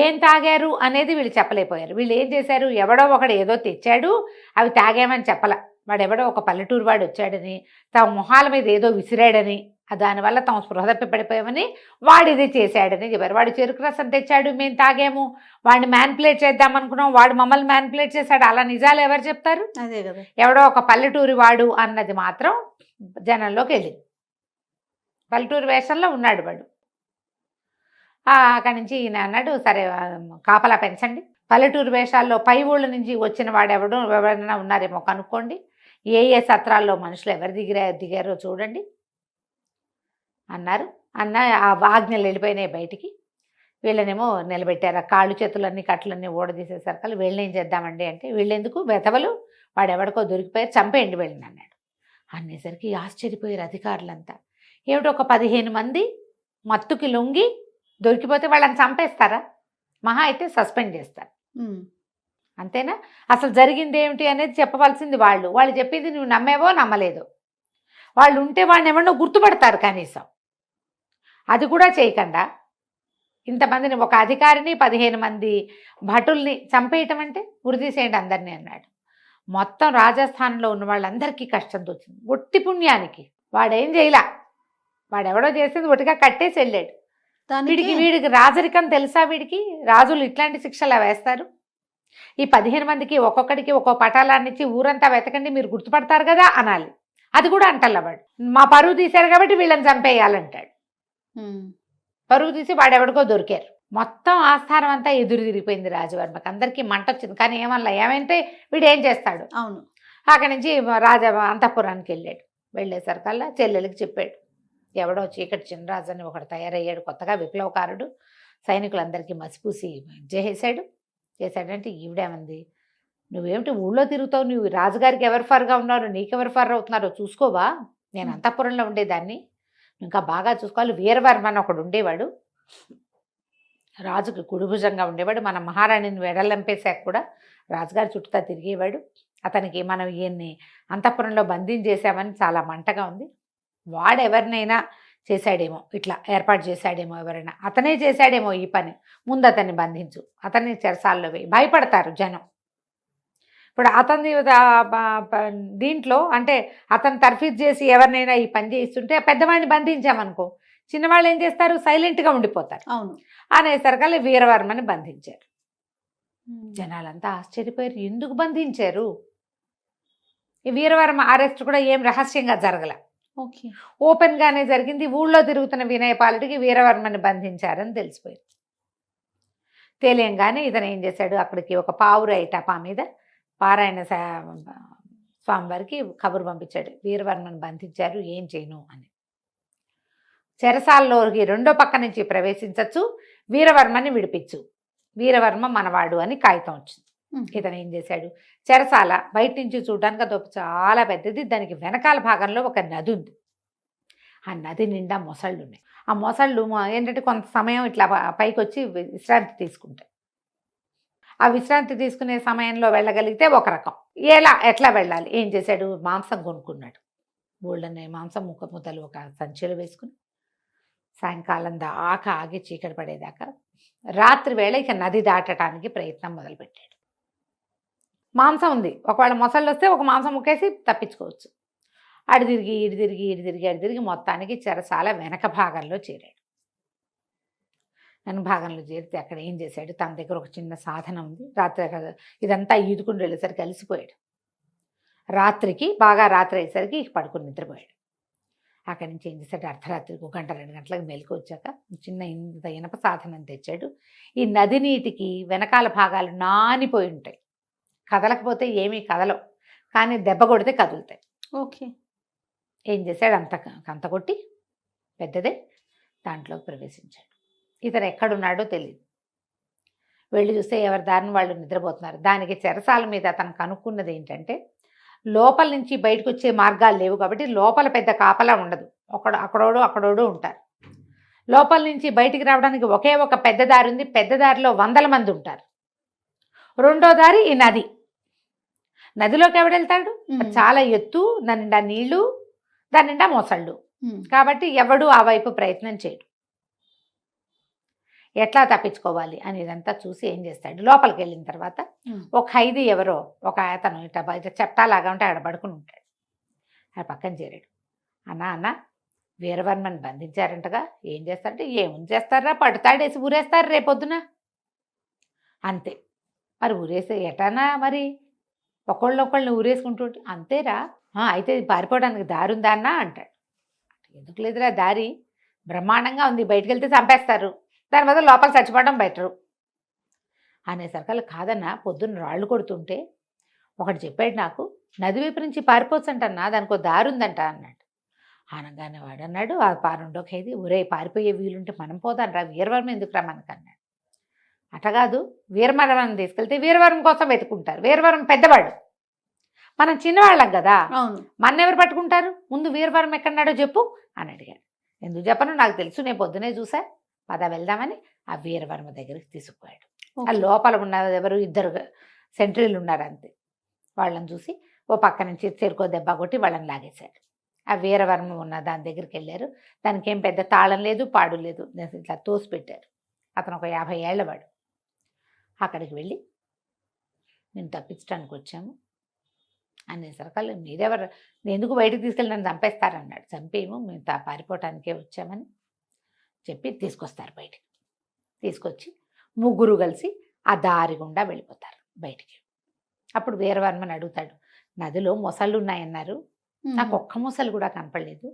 ఏం తాగారు అనేది వీళ్ళు చెప్పలేకపోయారు. వీళ్ళు ఏం చేశారు, ఎవడో ఒకడు ఏదో తెచ్చాడు, అవి తాగామని చెప్పల. వాడెవడో ఒక పల్లెటూరు వాడు వచ్చాడని, తమ మొహాల మీద ఏదో విసిరాడని, దానివల్ల తమ స్పృహ తప్పి పడిపోయామని వాడిది చేశాడని చెప్పారు. వాడు చెరుకు రసం తెచ్చాడు, మేము తాగాము, వాడిని మ్యాన్పులేట్ చేద్దాం అనుకున్నాం, వాడు మమ్మల్ని మ్యాన్పులేట్ చేశాడు. అలా నిజాలు ఎవరు చెప్తారు? అదే కదా, ఎవడో ఒక పల్లెటూరి వాడు అన్నది మాత్రం జనంలోకి వెళ్ళింది. పల్లెటూరు వేషంలో ఉన్నాడు వాడు. అక్కడి నుంచి ఈయన అన్నాడు, సరే కాపలా పెంచండి, పల్లెటూరు వేషాల్లో పై ఊళ్ళ నుంచి వచ్చిన వాడు ఎవరైనా ఉన్నారేమో కనుక్కోండి, ఏ సత్రాల్లో మనుషులు ఎవరు దిగారో చూడండి అన్నారు. ఆ ఆజ్ఞలు వెళ్ళిపోయినాయి బయటికి. వీళ్ళనేమో నిలబెట్టారు. ఆ కాళ్ళు చేతులన్నీ కట్లన్నీ ఊడదీసేసరికి వీళ్ళని ఏం చేద్దామండి అంటే, వీళ్ళెందుకు వెతవలు, వాడెవడికో దొరికిపోయారు, చంపేయండి వీళ్ళని అన్నాడు. అనేసరికి ఆశ్చర్యపోయారు అధికారులంతా. ఏమిటి, ఒక 15 మంది మత్తుకి లొంగి దొరికిపోతే వాళ్ళని చంపేస్తారా? మహా అయితే సస్పెండ్ చేస్తారు, అంతేనా? అసలు జరిగింది ఏమిటి అనేది చెప్పవలసింది వాళ్ళు. వాళ్ళు చెప్పింది నువ్వు నమ్మేవో నమ్మలేదో. వాళ్ళు ఉంటే వాడిని ఎవరినో గుర్తుపడతారు కనీసం. అది కూడా చేయకుండా ఇంతమందిని, ఒక అధికారిని 15 మంది భటుల్ని చంపేయటం అంటే ఉరిదీసేయండి అందరినీ అన్నాడు. మొత్తం రాజస్థాన్లో ఉన్న వాళ్ళందరికీ కష్టం వచ్చింది. ఒట్టి పుణ్యానికి వాడేం చేయలా, వాడెవడో చేసేది ఒట్టిగా కట్టేసి వెళ్ళాడు. వీడికి రాజరికం తెలుసా? వీడికి రాజులు ఇట్లాంటి శిక్షలా వేస్తారు? ఈ 15 మందికి ఒక్కొక్కడికి ఒక్కో పటాలాన్ని ఇచ్చి ఊరంతా వెతకండి మీరు గుర్తుపడతారు కదా అనాలి. అది కూడా అంటల్లవాడు. మా పరువు తీశారు కాబట్టి వీళ్ళని చంపేయాలంటాడు. పరువు తీసి వాడెవడికో దొరికారు. మొత్తం ఆస్థానం అంతా ఎదురు తిరిగిపోయింది రాజవర్మకి. అందరికీ మంట వచ్చింది. కానీ ఏమంటే వీడు ఏం చేస్తాడు? అవును. అక్కడి నుంచి రాజ అంతఃపురానికి వెళ్ళాడు. వెళ్ళేసరికల్లా చెల్లెలకి చెప్పాడు, ఎవడో చీకటి చిన్నరాజు అని ఒకడు తయారయ్యాడు కొత్తగా, విప్లవకారుడు, సైనికులందరికీ మసిపూసి చేశాడంటే ఈవిడేమంది, నువ్వేమిటి ఊళ్ళో తిరుగుతావు, నువ్వు రాజుగారికి ఎవరు ఫర్గా ఉన్నారు, నీకెవరు ఫర్ అవుతున్నారో చూసుకోవా, నేను అంతఃపురంలో ఉండేదాన్ని, ఇంకా బాగా చూసుకోవాలి. వీరవర్మ అని ఒకడు ఉండేవాడు, రాజుకి కుడిభుజంగా ఉండేవాడు, మన మహారాణిని వెడలంపేశాక కూడా రాజుగారి చుట్టూ తిరిగేవాడు. అతనికి మనం ఈయన్ని అంతఃపురంలో బంధించేసామని చాలా మంటగా ఉంది. వాడెవరినైనా చేశాడేమో, ఇట్లా ఏర్పాటు చేశాడేమో, ఎవరైనా అతనే చేశాడేమో ఈ పని, ముందు అతన్ని బంధించు, అతన్ని చెరసాల్లో వేయి. భయపడతారు జనం. ఇప్పుడు అతని దీంట్లో అంటే అతను తర్ఫీదు చేసి ఎవరినైనా ఈ పని చేయిస్తుంటే పెద్దవాడిని బంధించామనుకో, చిన్నవాళ్ళు ఏం చేస్తారు, సైలెంట్గా ఉండిపోతారు. అవును. అనేసరికల్లా వీరవర్మని బంధించారు. జనాలంతా ఆశ్చర్యపోయారు, ఎందుకు బంధించారు? ఈ వీరవర్మ అరెస్ట్ కూడా ఏం రహస్యంగా జరగల, ఓపెన్గానే జరిగింది. ఊళ్ళో తిరుగుతున్న వినయపాలుడికి వీరవర్మని బంధించారని తెలిసిపోయింది. తెలియంగానే ఇతను ఏం చేశాడు, అక్కడికి ఒక పావురాయి టపా మీద పారాయణ స్వామివారికి కబురు పంపించాడు, వీరవర్మని బంధించారు, ఏం చేయను అని. చెరసాల్లోకి రెండో పక్క నుంచి ప్రవేశించచ్చు, వీరవర్మని విడిపించు, వీరవర్మ మనవాడు అని కాగితం వచ్చింది. ఇతను ఏం చేశాడు, చెరసాల బయట నుంచి చూడడానికి అది చాలా పెద్దది, దానికి వెనకాల భాగంలో ఒక నది ఉంది. ఆ నది నిండా మొసళ్ళు ఉన్నాయి. ఆ మొసళ్ళు ఏంటంటే కొంత సమయం ఇట్లా పైకి వచ్చి విశ్రాంతి తీసుకుంటాయి. ఆ విశ్రాంతి తీసుకునే సమయంలో వెళ్ళగలిగితే ఒక రకం. ఎట్లా వెళ్ళాలి, ఏం చేశాడు, మాంసం కొనుక్కున్నాడు. బోళ్ళనే మాంసం ముద్దలు ఒక సంచిలో వేసుకుని సాయంకాలం దాకా ఆగి చీకటి పడేదాకా రాత్రి వేళ ఇక నది దాటడానికి ప్రయత్నం మొదలుపెట్టాడు. మాంసం ఉంది, ఒకవేళ మొసళ్ళు వస్తే ఒక మాంసం ముక్కేసి తప్పించుకోవచ్చు. అడి తిరిగి మొత్తానికి చెరసాల వెనక భాగంలో చేరాడు. వెనక భాగంలో చేరితే అక్కడ ఏం చేశాడు, తన దగ్గర ఒక చిన్న సాధనం ఉంది. రాత్రి ఇదంతా ఈదుకుంటూ వెళ్ళేసరికి కలిసిపోయాడు. బాగా రాత్రి అయ్యేసరికి పడుకుని నిద్రపోయాడు. అక్కడి నుంచి ఏం చేశాడు, అర్ధరాత్రికి 1 గంట 2 గంటలకు మెలకు వచ్చాక చిన్న ఇంత ఇనప సాధనం తెచ్చాడు. ఈ నది నీటికి వెనకాల భాగాలు నానిపోయి ఉంటాయి, కదలకపోతే ఏమీ కదలవు, కానీ దెబ్బ కొడితే కదులుతాయి. ఓకే. ఏం చేశాడు, అంత కొట్టి పెద్దదే దాంట్లోకి ప్రవేశించాడు. ఇతను ఎక్కడున్నాడో తెలియదు. వెళ్ళి చూస్తే ఎవరి దారిని వాళ్ళు నిద్రపోతున్నారు. దానికి చెరసాల మీద అతను కనుక్కున్నది ఏంటంటే, లోపల నుంచి బయటకు వచ్చే మార్గాలు లేవు కాబట్టి లోపల పెద్ద కాపలా ఉండదు, అక్కడోడు ఉంటారు. లోపల నుంచి బయటికి రావడానికి ఒకే ఒక పెద్ద దారి ఉంది, పెద్ద దారిలో 100 మంది ఉంటారు. రెండో దారి ఈ నది. నదిలోకి ఎవడెళ్తాడు, చాలా ఎత్తు, దాని నిండా నీళ్లు, దాని నిండా మొసళ్ళు, కాబట్టి ఎవడు ఆ వైపు ప్రయత్నం చేయడు. ఎట్లా తప్పించుకోవాలి అని ఇదంతా చూసి ఏం చేస్తాడు, లోపలికి వెళ్ళిన తర్వాత ఒక ఖైదీ ఎవరో ఒక అతను ఇట్లా బయట చెప్తాలాగా ఉంటే అక్కడ పడుకుని ఉంటాడు. ఆ పక్కన చేరాడు. అన్న వీరవర్మని బంధించారంటగా, ఏం చేస్తారంటే, ఏముంది చేస్తారా, పట్టుతాడేసి ఊరేస్తారు రేపొద్దున అంతే. మరి ఊరేసి ఎటానా, మరి ఒకళ్ళని ఊరేసుకుంటూ అంతేరా, అయితే పారిపోవడానికి దారి ఉందా అన్న అంటాడు. ఎందుకు లేదురా దారి, బ్రహ్మాండంగా ఉంది, బయటకు వెళ్తే చంపేస్తారు, దాని మీద లోపల చచ్చిపోవడం బెటరు అనేసరికల్లా, కాదన్నా పొద్దున్న రాళ్ళు కొడుతుంటే ఒకటి చెప్పాడు నాకు, నది వైపు నుంచి పారిపోవచ్చు అంటన్నా, దానికి దారి ఉందంట అన్నాడు. అనగానే వాడు అన్నాడు, ఆ రెండో ఖైదీ, ఒరే పారిపోయే వీలుంటే మనం పోదాం రా, వీరవర్మ ఎందుకురా మనకన్నాడు. అటగాదు, వీరవర్మని తీసుకెళ్తే వీరవర్మ కోసం వెతుకుంటారు, వీరవర్మ పెద్దవాడు, మనం చిన్నవాళ్ళం కదా, మన ఎవరు పట్టుకుంటారు, ముందు వీరవర్మ ఎక్కడున్నాడో చెప్పు అని అడిగాడు. ఎందుకు చెప్పను, నాకు తెలుసు, నేను పొద్దునే చూసా, పద వెళ్దామని ఆ వీరవర్మ దగ్గరికి తీసుకుపోయాడు. ఆ లోపల ఉన్న ఎవరు 2 సెంట్రీలు ఉన్నారు అంతే, వాళ్ళని చూసి ఓ పక్క నుంచి చెరుకో దెబ్బ కొట్టి వాళ్ళని లాగేశాడు. ఆ వీరవర్మ ఉన్న దాని దగ్గరికి వెళ్ళారు. దానికి ఏం పెద్ద తాళం లేదు, పాడు లేదు, ఇట్లా తోసి పెట్టారు. అతను ఒక 50 ఏళ్లవాడు. అక్కడికి వెళ్ళి, నేను తప్పించడానికి వచ్చాము, అనేసరికల్లా మీరెవరు, నేను ఎందుకు బయటకు తీసుకెళ్ళి నన్ను చంపేస్తారన్నాడు. చంపేమో మేము పారిపోవటానికే వచ్చామని చెప్పి తీసుకొస్తారు బయటికి. తీసుకొచ్చి ముగ్గురు కలిసి ఆ దారి గుండా వెళ్ళిపోతారు బయటికి. అప్పుడు వీరవర్మని అడుగుతాడు, నదిలో మొసళ్ళు ఉన్నాయన్నారు, నాకు ఒక్క మొసలు కూడా కనపడలేదు,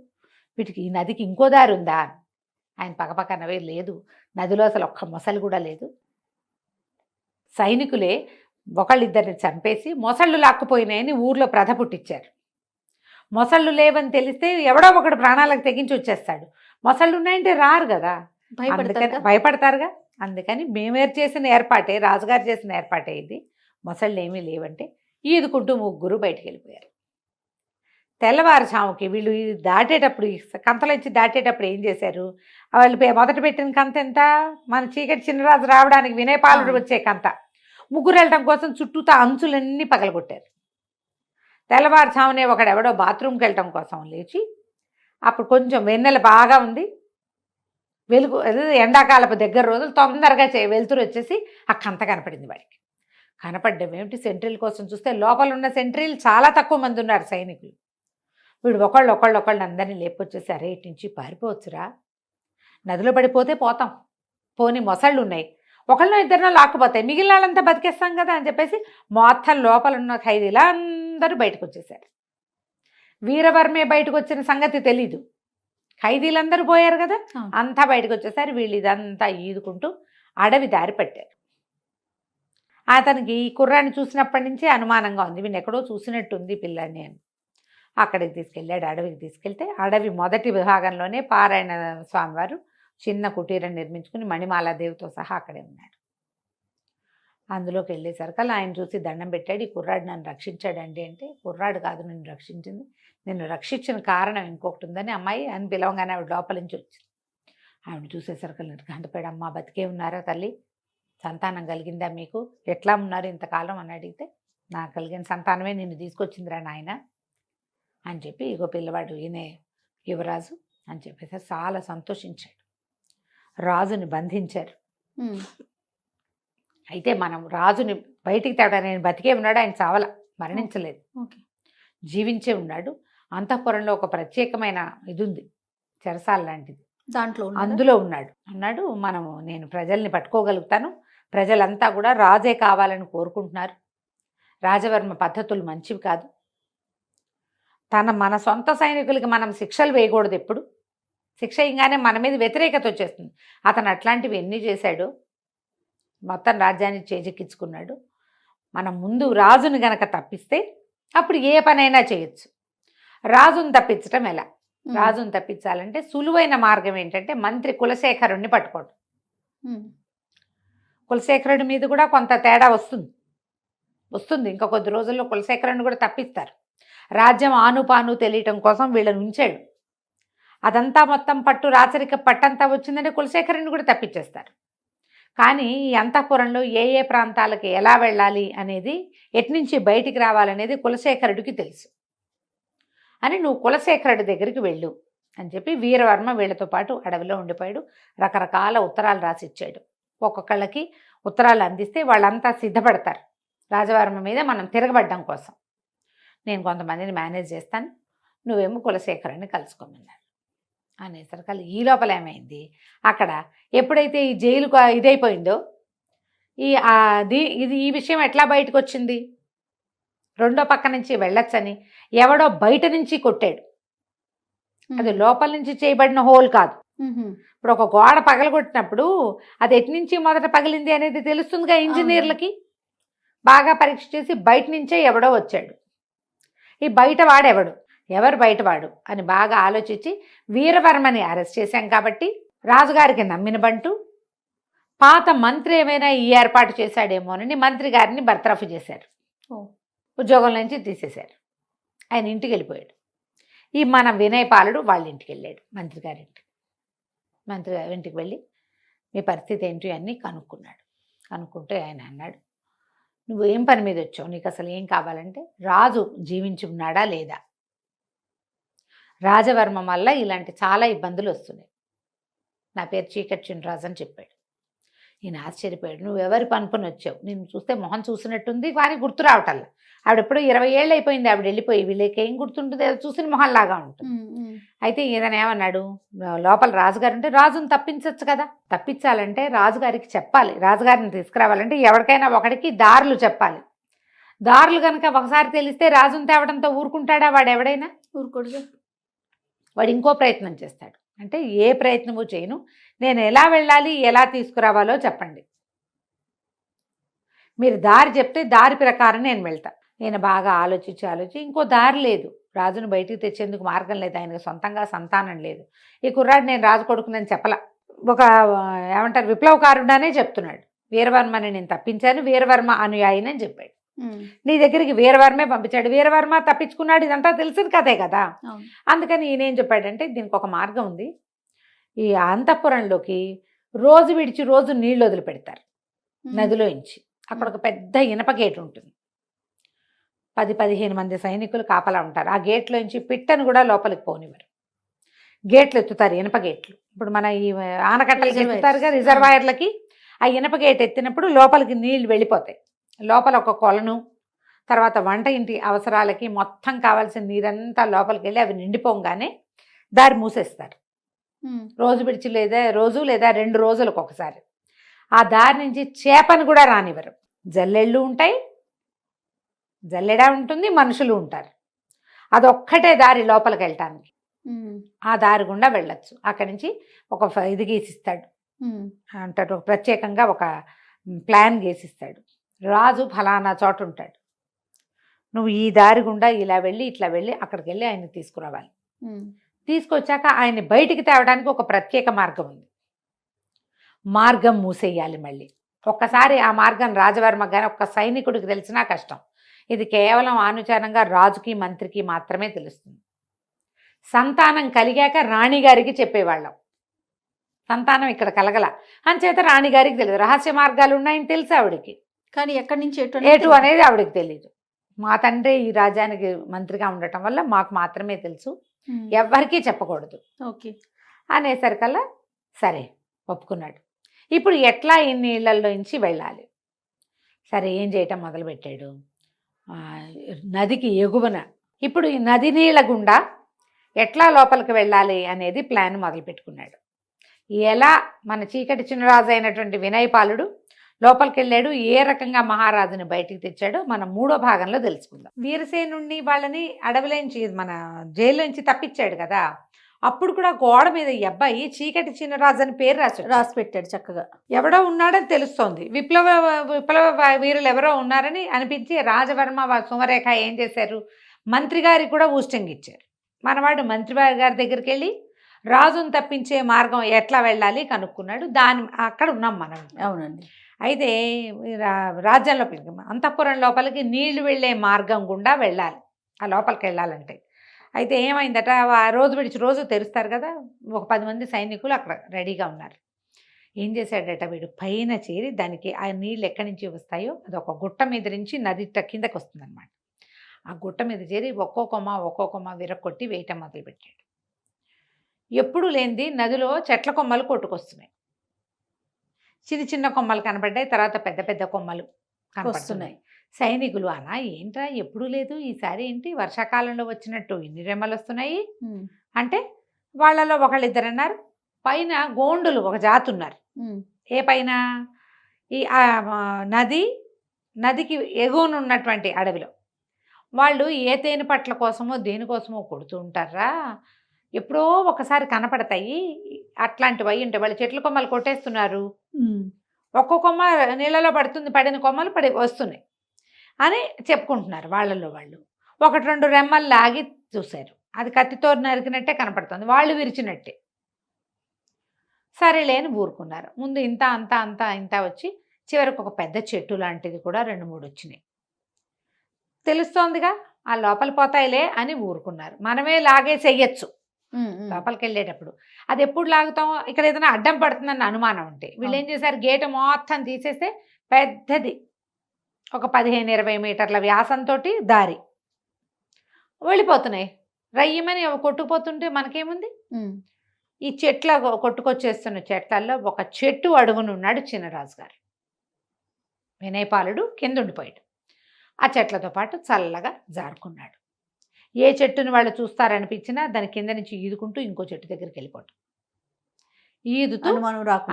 వీటికి ఈ నదికి ఇంకో దారి ఉందా? ఆయన పక్కపక్క నవే, లేదు నదిలో అసలు ఒక్క మొసలు కూడా లేదు, సైనికులే ఒకళ్ళిద్దరిని చంపేసి మొసళ్ళు లాక్కుపోయినాయని ఊర్లో ప్రథ పుట్టించారు. మొసళ్ళు లేవని తెలిస్తే ఎవడో ఒకడు ప్రాణాలకు తెగించి వచ్చేస్తాడు, మొసళ్ళు ఉన్నాయంటే రారు కదా, భయపడతారుగా. అందుకని మేమేరు చేసిన ఏర్పాటే, రాజుగారు చేసిన ఏర్పాటే ఇది, మొసళ్ళు ఏమీ లేవంటే ఈదుకుంటూ ముగ్గురు బయటికి వెళ్ళిపోయారు. తెల్లవారుజాముకి వీళ్ళు దాటేటప్పుడు, కంతలోంచి దాటేటప్పుడు ఏం చేశారు, వాళ్ళు మొదట పెట్టిన కంత ఎంత, మన చీకటి చిన్నరాజు రావడానికి వినయపాలుడు వచ్చే కంత, ముగ్గురు వెళ్ళటం కోసం చుట్టూతా అంచులన్నీ పగలగొట్టారు. తెల్లవారుజామునే ఒకడెవడో బాత్రూమ్కి వెళ్ళటం కోసం లేచి, అప్పుడు కొంచెం వెన్నెల బాగా ఉంది, వెలుగు, ఎండాకాలపు దగ్గర రోజులు తొందరగా వెలుతురు వచ్చేసి ఆ కంత కనపడింది వాడికి. కనపడ్డం ఏమిటి, సెంట్రీల కోసం చూస్తే లోపల ఉన్న సెంట్రీలు చాలా తక్కువ మంది ఉన్నారు సైనికులు. వీడు ఒకళ్ళు అందరినీ లేపొచ్చేసి, అరే ఇటు నుంచి పారిపోవచ్చురా, నదిలో పడిపోతే పోతాం, పోని మొసళ్ళు ఉన్నాయి, ఒకళ్ళనో ఇద్దరినో లాక్కుపోతాయి, మిగిలిన వాళ్ళంతా బతికేస్తాం కదా అని చెప్పేసి మొత్తం లోపల ఉన్న ఖైదీలు అందరూ బయటకు వచ్చేసారు. వీరవర్మే బయటకు వచ్చిన సంగతి తెలీదు, ఖైదీలందరూ పోయారు కదా, అంతా బయటకు వచ్చేసారి. వీళ్ళు ఇదంతా ఈదుకుంటూ అడవి దారి పట్టారు. అతనికి ఈ కుర్రాన్ని చూసినప్పటి నుంచి అనుమానంగా ఉంది, వీళ్ళు ఎక్కడో చూసినట్టుంది పిల్లాన్ని అని. అక్కడికి తీసుకెళ్ళాడు, అడవికి తీసుకెళ్తే అడవి మొదటి విభాగంలోనే పారాయణ స్వామివారు చిన్న కుటీరం నిర్మించుకుని మణిమాలాదేవితో సహా అక్కడే ఉన్నాడు. అందులోకి వెళ్ళేసరికి ఆయన చూసి దండం పెట్టాడు, ఈ కుర్రాడు నన్ను రక్షించాడండి అంటే, కుర్రాడు కాదు నిన్ను రక్షించింది, నిన్ను రక్షించిన కారణం ఇంకొకటి ఉందని అమ్మాయి అని పిలవగానే ఆవిడ లోపల నుంచి వచ్చింది. ఆవిడ చూసేసరికి గంటపేడు, అమ్మ బతికే ఉన్నారా తల్లి, సంతానం కలిగిందా మీకు, ఎట్లా ఉన్నారు ఇంతకాలం అని అడిగితే, నాకు కలిగిన సంతానమే నిన్ను తీసుకొచ్చిందిరా నాయన అని చెప్పి, ఇగో పిల్లవాడు ఈయనే యువరాజు అని చెప్పేసి చాలా సంతోషించాడు. రాజుని బంధించారు. అయితే మనం రాజుని బయటికి తేడా, నేను బతికే ఉన్నాడు, ఆయన చావల, మరణించలేదు, జీవించే ఉన్నాడు. అంతఃపురంలో ఒక ప్రత్యేకమైన ఇది ఉంది, చెరసాల లాంటిది, అందులో ఉన్నాడు. నేను ప్రజల్ని పట్టుకోగలుగుతాను, ప్రజలంతా కూడా రాజే కావాలని కోరుకుంటున్నారు, రాజవర్మ పద్ధతులు మంచివి కాదు, మన సొంత సైనికులకి మనం శిక్షలు వేయకూడదు, ఎప్పుడు శిక్ష ఇంగానే మన మీద వ్యతిరేకత వచ్చేస్తుంది. అతను అట్లాంటివి ఎన్ని చేశాడు, మొత్తం రాజ్యాన్ని చేజెక్కించుకున్నాడు. మనం ముందు రాజుని గనక తప్పిస్తే అప్పుడు ఏ పనైనా చేయొచ్చు. రాజుని తప్పించడం ఎలా, రాజుని తప్పించాలంటే సులువైన మార్గం ఏంటంటే మంత్రి కులశేఖరుణ్ణి పట్టుకోవడం. కులశేఖరుడి మీద కూడా కొంత తేడా వస్తుంది, ఇంకా కొద్ది రోజుల్లో కులశేఖరుని కూడా తప్పిస్తారు. రాజ్యం ఆనుపాను తెలియటం కోసం వీళ్ళని ఉంచాడు, అదంతా మొత్తం పట్టు రాచరిక పట్టంతా వచ్చిందంటే కులశేఖరుని కూడా తప్పించేస్తారు. కానీ ఈ అంతఃపురంలో ఏ ఏ ప్రాంతాలకి ఎలా వెళ్ళాలి అనేది, ఎట్నుంచి బయటికి రావాలనేది కులశేఖరుడికి తెలుసు అని, నువ్వు కులశేఖరుడి దగ్గరికి వెళ్ళు అని చెప్పి వీరవర్మ వీళ్ళతో పాటు అడవిలో ఉండిపోయాడు. రకరకాల ఉత్తరాలు రాసిచ్చాడు, ఒక్కొక్కళ్ళకి ఉత్తరాలు అందిస్తే వాళ్ళంతా సిద్ధపడతారు రాజవర్మ మీద మనం తిరగబడ్డం కోసం. నేను కొంతమందిని మేనేజ్ చేస్తాను, నువ్వేమో కులశేఖరుని కలుసుకోమన్నాడు అనేసరికి ఈ లోపల ఏమైంది, అక్కడ ఎప్పుడైతే ఈ జైలు ఇదైపోయిందో ఈ విషయం ఎట్లా బయటకు వచ్చింది, రెండో పక్క నుంచి వెళ్ళొచ్చని ఎవడో బయట నుంచి కొట్టాడు. అది లోపల నుంచి చేయబడిన హోల్ కాదు. ఇప్పుడు ఒక గోడ పగలగొట్టినప్పుడు అది ఎటు నుంచి మొదట పగిలింది అనేది తెలుస్తుందిగా ఇంజనీర్లకి. బాగా పరీక్ష చేసి బయట నుంచే ఎవడో వచ్చాడు, ఈ బయటవాడెవడు, ఎవరు బయటవాడు అని బాగా ఆలోచించి వీరవర్మని అరెస్ట్ చేశాం కాబట్టి రాజుగారికి నమ్మిన బంటు పాత మంత్రి ఏమైనా ఈ ఏర్పాటు చేశాడేమోనని మంత్రి గారిని బర్తరఫ్ చేశారు, ఉద్యోగం నుంచి తీసేశారు. ఆయన ఇంటికి వెళ్ళిపోయాడు. ఈ మన వినయపాలుడు వాళ్ళ ఇంటికి వెళ్ళాడు, మంత్రి గారి ఇంటికి వెళ్ళి మీ పరిస్థితి ఏంటి అని కనుక్కున్నాడు. కనుక్కుంటే ఆయన అన్నాడు, నువ్వు ఏం పని మీద వచ్చావు, నీకు అసలు ఏం కావాలంటే రాజు జీవించి ఉన్నాడా లేదా, రాజవర్మ వల్ల ఇలాంటి చాలా ఇబ్బందులు వస్తున్నాయి, నా పేరు చీకటి చిన్నరాజు అని చెప్పాడు. ఈయన ఆశ్చర్యపోయాడు. నువ్వు ఎవరి పనుకొని వచ్చావు? నేను చూస్తే మొహం చూసినట్టుంది కానీ గుర్తు రావటల్లా. ఆవిడ ఎప్పుడో 20 ఏళ్ళు అయిపోయింది ఆవిడ వెళ్ళిపోయి. వీళ్ళకి ఏం గుర్తుంటుంది? ఏదో చూసిన మొహంలాగా ఉంటుంది. అయితే ఈయన ఏమన్నాడు, లోపల రాజుగారు ఉంటే రాజుని తప్పించవచ్చు కదా. తప్పించాలంటే రాజుగారికి చెప్పాలి. రాజుగారిని తీసుకురావాలంటే ఎవరికైనా ఒకడికి దారులు చెప్పాలి. దారులు కనుక ఒకసారి తెలిస్తే రాజుని తేవడంతో ఊరుకుంటాడా వాడు? ఎవడైనా ఊరుకోడుగా. వాడు ఇంకో ప్రయత్నం చేస్తాడు. అంటే ఏ ప్రయత్నము చేయను, నేను ఎలా వెళ్ళాలి, ఎలా తీసుకురావాలో చెప్పండి. మీరు దారి చెప్తే దారి ప్రకారం నేను వెళ్తా. నేను బాగా ఆలోచించి ఇంకో దారి లేదు. రాజును బయటికి తెచ్చేందుకు మార్గం లేదు. ఆయనకు సొంతంగా సంతానం లేదు. ఈ కుర్రాడు నేను రాజు కొడుకునని చెప్పలా. ఒక ఏమంటారు విప్లవకారుడానే చెప్తున్నాడు. వీరవర్మని నేను తప్పించాను, వీరవర్మ అనుయాయినని చెప్పాడు. నీ దగ్గరికి వీరవర్మే పంపించాడు. వీరవర్మ తప్పించుకున్నాడు. ఇదంతా తెలిసిన కథే కదా. అందుకని ఈయనేం చెప్పాడంటే దీనికి ఒక మార్గం ఉంది. ఈ అంతఃపురంలోకి రోజు విడిచి రోజు నీళ్లు వదిలిపెడతారు నదిలోంచి. అక్కడ ఒక పెద్ద ఇనప గేట్ ఉంటుంది. 10-15 మంది సైనికులు కాపలా ఉంటారు. ఆ గేట్లోంచి పిట్టను కూడా లోపలికి పోనివ్వరు. గేట్లు ఎత్తుతారు, ఇనప గేట్లు. ఇప్పుడు మన ఈ ఆనకట్టలకి ఎత్తుతారుగా రిజర్వాయర్లకి. ఆ ఇనప గేట్ ఎత్తినప్పుడు లోపలికి నీళ్లు వెళ్ళిపోతాయి. లోపల ఒక కొలను, తర్వాత వంట ఇంటి అవసరాలకి మొత్తం కావాల్సిన నీరంతా లోపలికి వెళ్ళి అవి నిండిపోగానే దారి మూసేస్తారు. రోజు విడిచి రోజు లేదా 2 రోజులకు ఒకసారి. ఆ దారి నుంచి చేపను కూడా రానివ్వరు. జల్లెళ్ళు ఉంటాయి, జల్లెడ ఉంటుంది, మనుషులు ఉంటారు. అదొక్కటే దారి లోపలికి వెళ్ళటానికి. ఆ దారి గుండా వెళ్ళొచ్చు. అక్కడి నుంచి ఒక ఇది గీసిస్తాడు అంటాడు, ప్రత్యేకంగా ఒక ప్లాన్ గీసిస్తాడు. రాజు ఫలానా చోట ఉంటాడు, నువ్వు ఈ దారి గుండా ఇలా వెళ్ళి ఇట్లా వెళ్ళి అక్కడికి వెళ్ళి ఆయన తీసుకురావాలి. తీసుకొచ్చాక ఆయన్ని బయటికి తేవడానికి ఒక ప్రత్యేక మార్గం ఉంది. మార్గం మూసేయాలి మళ్ళీ. ఒక్కసారి ఆ మార్గం రాజవర్మ కానీ ఒక్క సైనికుడికి తెలిసినా కష్టం. ఇది కేవలం ఆనుచారంగా రాజుకి మంత్రికి మాత్రమే తెలుస్తుంది. సంతానం కలిగాక రాణిగారికి చెప్పేవాళ్ళం. సంతానం ఇక్కడ కలగల అంచేత రాణిగారికి తెలియదు. రహస్య మార్గాలు ఉన్నాయని తెలుసు ఆవిడికి, కానీ ఎక్కడి నుంచి ఎటు అనేది ఆవిడకి తెలియదు. మా తండ్రి ఈ రాజ్యానికి మంత్రిగా ఉండటం వల్ల మాకు మాత్రమే తెలుసు, ఎవ్వరికీ చెప్పకూడదు ఓకే అనేసరికల్లా సరే ఒప్పుకున్నాడు. ఇప్పుడు ఎట్లా ఈ నీళ్ళల్లోంచి వెళ్ళాలి? సరే ఏం చేయటం మొదలుపెట్టాడు. నదికి ఎగువన ఇప్పుడు ఈ నది నీళ్ళ గుండా ఎట్లా లోపలికి వెళ్ళాలి అనేది ప్లాన్ మొదలుపెట్టుకున్నాడు. ఎలా మన చీకటి చిన్నరాజు అయినటువంటి వినయపాలుడు లోపలికి వెళ్ళాడు, ఏ రకంగా మహారాజుని బయటికి తెచ్చాడో మనం 3వ భాగంలో తెలుసుకుందాం. వీరసేనుణ్ణి వాళ్ళని అడవిలోంచి మన జైల్లోంచి తప్పించాడు కదా. అప్పుడు కూడా గోడ మీద ఈ అబ్బాయి చీకటి చిన్నరాజు అని పేరు రాసి పెట్టాడు చక్కగా. ఎవడో ఉన్నాడని తెలుస్తోంది. విప్లవ వీరులు ఎవరో ఉన్నారని అనిపించి రాజవర్మ సుమరేఖ ఏం చేశారు, మంత్రి గారికి కూడా ఊస్టంగి ఇచ్చారు. మనవాడు మంత్రి గారి దగ్గరికి వెళ్ళి రాజును తప్పించే మార్గం ఎట్లా వెళ్ళాలి కనుక్కున్నాడు. అక్కడ ఉన్నాం మనం. అవునండి. అయితే రాజ్యం లోపలికి అంతఃపురం లోపలికి నీళ్లు వెళ్ళే మార్గం గుండా వెళ్ళాలి ఆ లోపలికి వెళ్ళాలంటే. అయితే ఏమైందట, రోజు విడిచి రోజు తెరుస్తారు కదా, ఒక 10 మంది సైనికులు అక్కడ రెడీగా ఉన్నారు. ఏం చేశాడట వీడు, పైన చేరి దానికి ఆ నీళ్ళు ఎక్కడి నుంచి వస్తాయో అది ఒక గుట్ట మీద నుంచి నది కిందకి వస్తుంది అనమాట. ఆ గుట్ట మీద చేరి ఒక్కో కొమ్మ విరక్కొట్టి వేయటం మొదలుపెట్టాడు. ఎప్పుడు లేనిది నదిలో చెట్ల కొమ్మలు కొట్టుకొస్తున్నాయి. చిన్న చిన్న కొమ్మలు కనబడ్డాయి, తర్వాత పెద్ద పెద్ద కొమ్మలు కనబడుతున్నాయి. సైనికులు అనా ఏంట్రా ఎప్పుడు లేదు, ఈసారి ఏంటి వర్షాకాలంలో వచ్చినట్టు ఇన్ని రెమ్మలు వస్తున్నాయి అంటే వాళ్ళలో ఒకళ్ళిద్దరు అన్నారు, పైన గోండులు ఒక జాతి ఉన్నారు. ఏ పైన? ఈ నదికి ఎగువనున్నటువంటి అడవిలో. వాళ్ళు ఏ తేనె పట్ల కోసమో దేనికోసమో కొడుతూ ఉంటారా, ఎప్పుడో ఒకసారి కనపడతాయి. అట్లాంటివి అయ్యి ఉంటాయి. వాళ్ళు చెట్ల కొమ్మలు కొట్టేస్తున్నారు, ఒక్కో కొమ్మ నీళ్ళలో పడిన కొమ్మలు వస్తున్నాయి అని చెప్పుకుంటున్నారు వాళ్ళలో వాళ్ళు. 1-2 రెమ్మలు లాగి చూశారు, అది కత్తితో నరికినట్టే కనపడుతుంది, వాళ్ళు విరిచినట్టే. సరేలే అని ఊరుకున్నారు. ముందు ఇంత వచ్చి చివరికి ఒక పెద్ద చెట్టు లాంటిది కూడా 2-3 వచ్చినాయి. తెలుస్తోందిగా ఆ లోపల పోతాయిలే అని ఊరుకున్నారు. మనమే లాగేసేయచ్చు లోపలికి వెళ్ళేటప్పుడు. అది ఎప్పుడు లాగుతాం, ఇక్కడ ఏదైనా అడ్డం పడుతుందన్న అనుమానం ఉంటే. వీళ్ళు ఏం చేశారు, గేటు మొత్తం తీసేస్తే పెద్దది ఒక 15-20 మీటర్ల వ్యాసంతో దారి వెళ్ళిపోతున్నాయి. రయ్యమని కొట్టుకుపోతుంటే మనకేముంది, ఈ చెట్ల కొట్టుకొచ్చేస్తున్న చెట్లల్లో ఒక చెట్టు అడుగునున్నాడు చిన్నరాజు గారు. వినయపాలుడు కింద ఉండిపోయాడు. ఆ చెట్లతో పాటు చల్లగా జారుకున్నాడు. ఏ చెట్టుని వాళ్ళు చూస్తారనిపించినా దాని కింద నుంచి ఈదుకుంటూ ఇంకో చెట్టు దగ్గరికి వెళ్ళిపోవటం. ఈదుతూ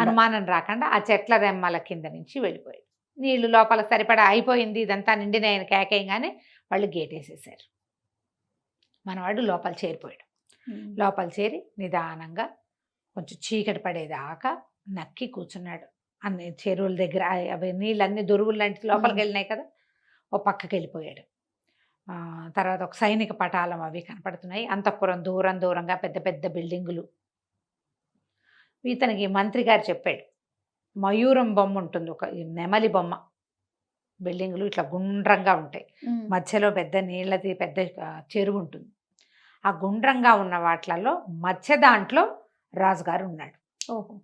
అనుమానం రాకుండా ఆ చెట్ల రెమ్మల కింద నుంచి వెళ్ళిపోయాడు. నీళ్లు లోపల సరిపడా అయిపోయింది, ఇదంతా నిండిన కేకేయంగానే వాళ్ళు గేట్ వేసేసారు. మనవాడు లోపల చేరిపోయాడు. లోపల చేరి నిదానంగా కొంచెం చీకటి పడేదాకా నక్కి కూర్చున్నాడు. అన్ని చెరువుల దగ్గర అవి నీళ్ళన్నీ దొరువులు లాంటి లోపలికి వెళ్ళినాయి కదా, ఓ పక్కకి వెళ్ళిపోయాడు. తర్వాత ఒక సైనిక పటాలం అవి కనపడుతున్నాయి. అంతఃపురం దూరంగా పెద్ద పెద్ద బిల్డింగులు. ఇతనికి మంత్రి గారు చెప్పాడు, మయూరం బొమ్మ ఉంటుంది, ఒక నెమలి బొమ్మ. బిల్డింగులు ఇట్లా గుండ్రంగా ఉంటాయి, మధ్యలో పెద్ద నీళ్ళది పెద్ద చెరువు ఉంటుంది. ఆ గుండ్రంగా ఉన్న వాటిలలో మధ్య దాంట్లో రాజుగారు ఉన్నాడు. ఓహో.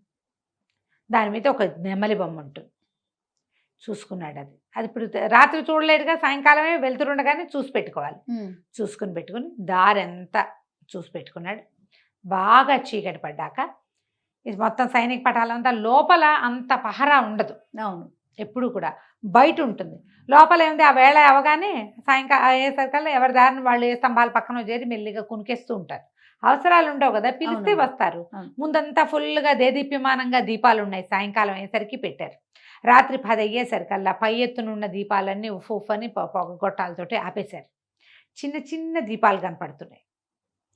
దాని మీద ఒక నెమలి బొమ్మ ఉంటుంది. చూసుకున్నాడు. అది ఇప్పుడు రాత్రి చూడలేడుగా, సాయంకాలమే వెళ్తుండగానే చూసి పెట్టుకోవాలి. పెట్టుకుని దారంతా చూసి పెట్టుకున్నాడు. బాగా చీకటి పడ్డాక ఇది మొత్తం సైనిక పటాలంతా లోపల అంత పహరా ఉండదు. అవును, ఎప్పుడు కూడా బయట ఉంటుంది. లోపల ఏంది, ఆ వేళ అవగానే సాయంకాలం అయ్యేసరికల్లా ఎవరి దారిని వాళ్ళు ఏ స్తంభాల పక్కన చేరి మెల్లిగా కునికేస్తూ ఉంటారు. అవసరాలు ఉండవు కదా, పిలిస్తే వస్తారు. ముందంతా ఫుల్గా దేదీప్యమానంగా దీపాలు ఉన్నాయి. సాయంకాలం అయ్యేసరికి పెట్టారు. రాత్రి 10 అయ్యేసరికల్లా పై ఎత్తునున్న దీపాలన్నీ ఉఫ్ అని పొగగొట్టాలతోటి ఆపేశారు. చిన్న చిన్న దీపాలు కనపడుతున్నాయి.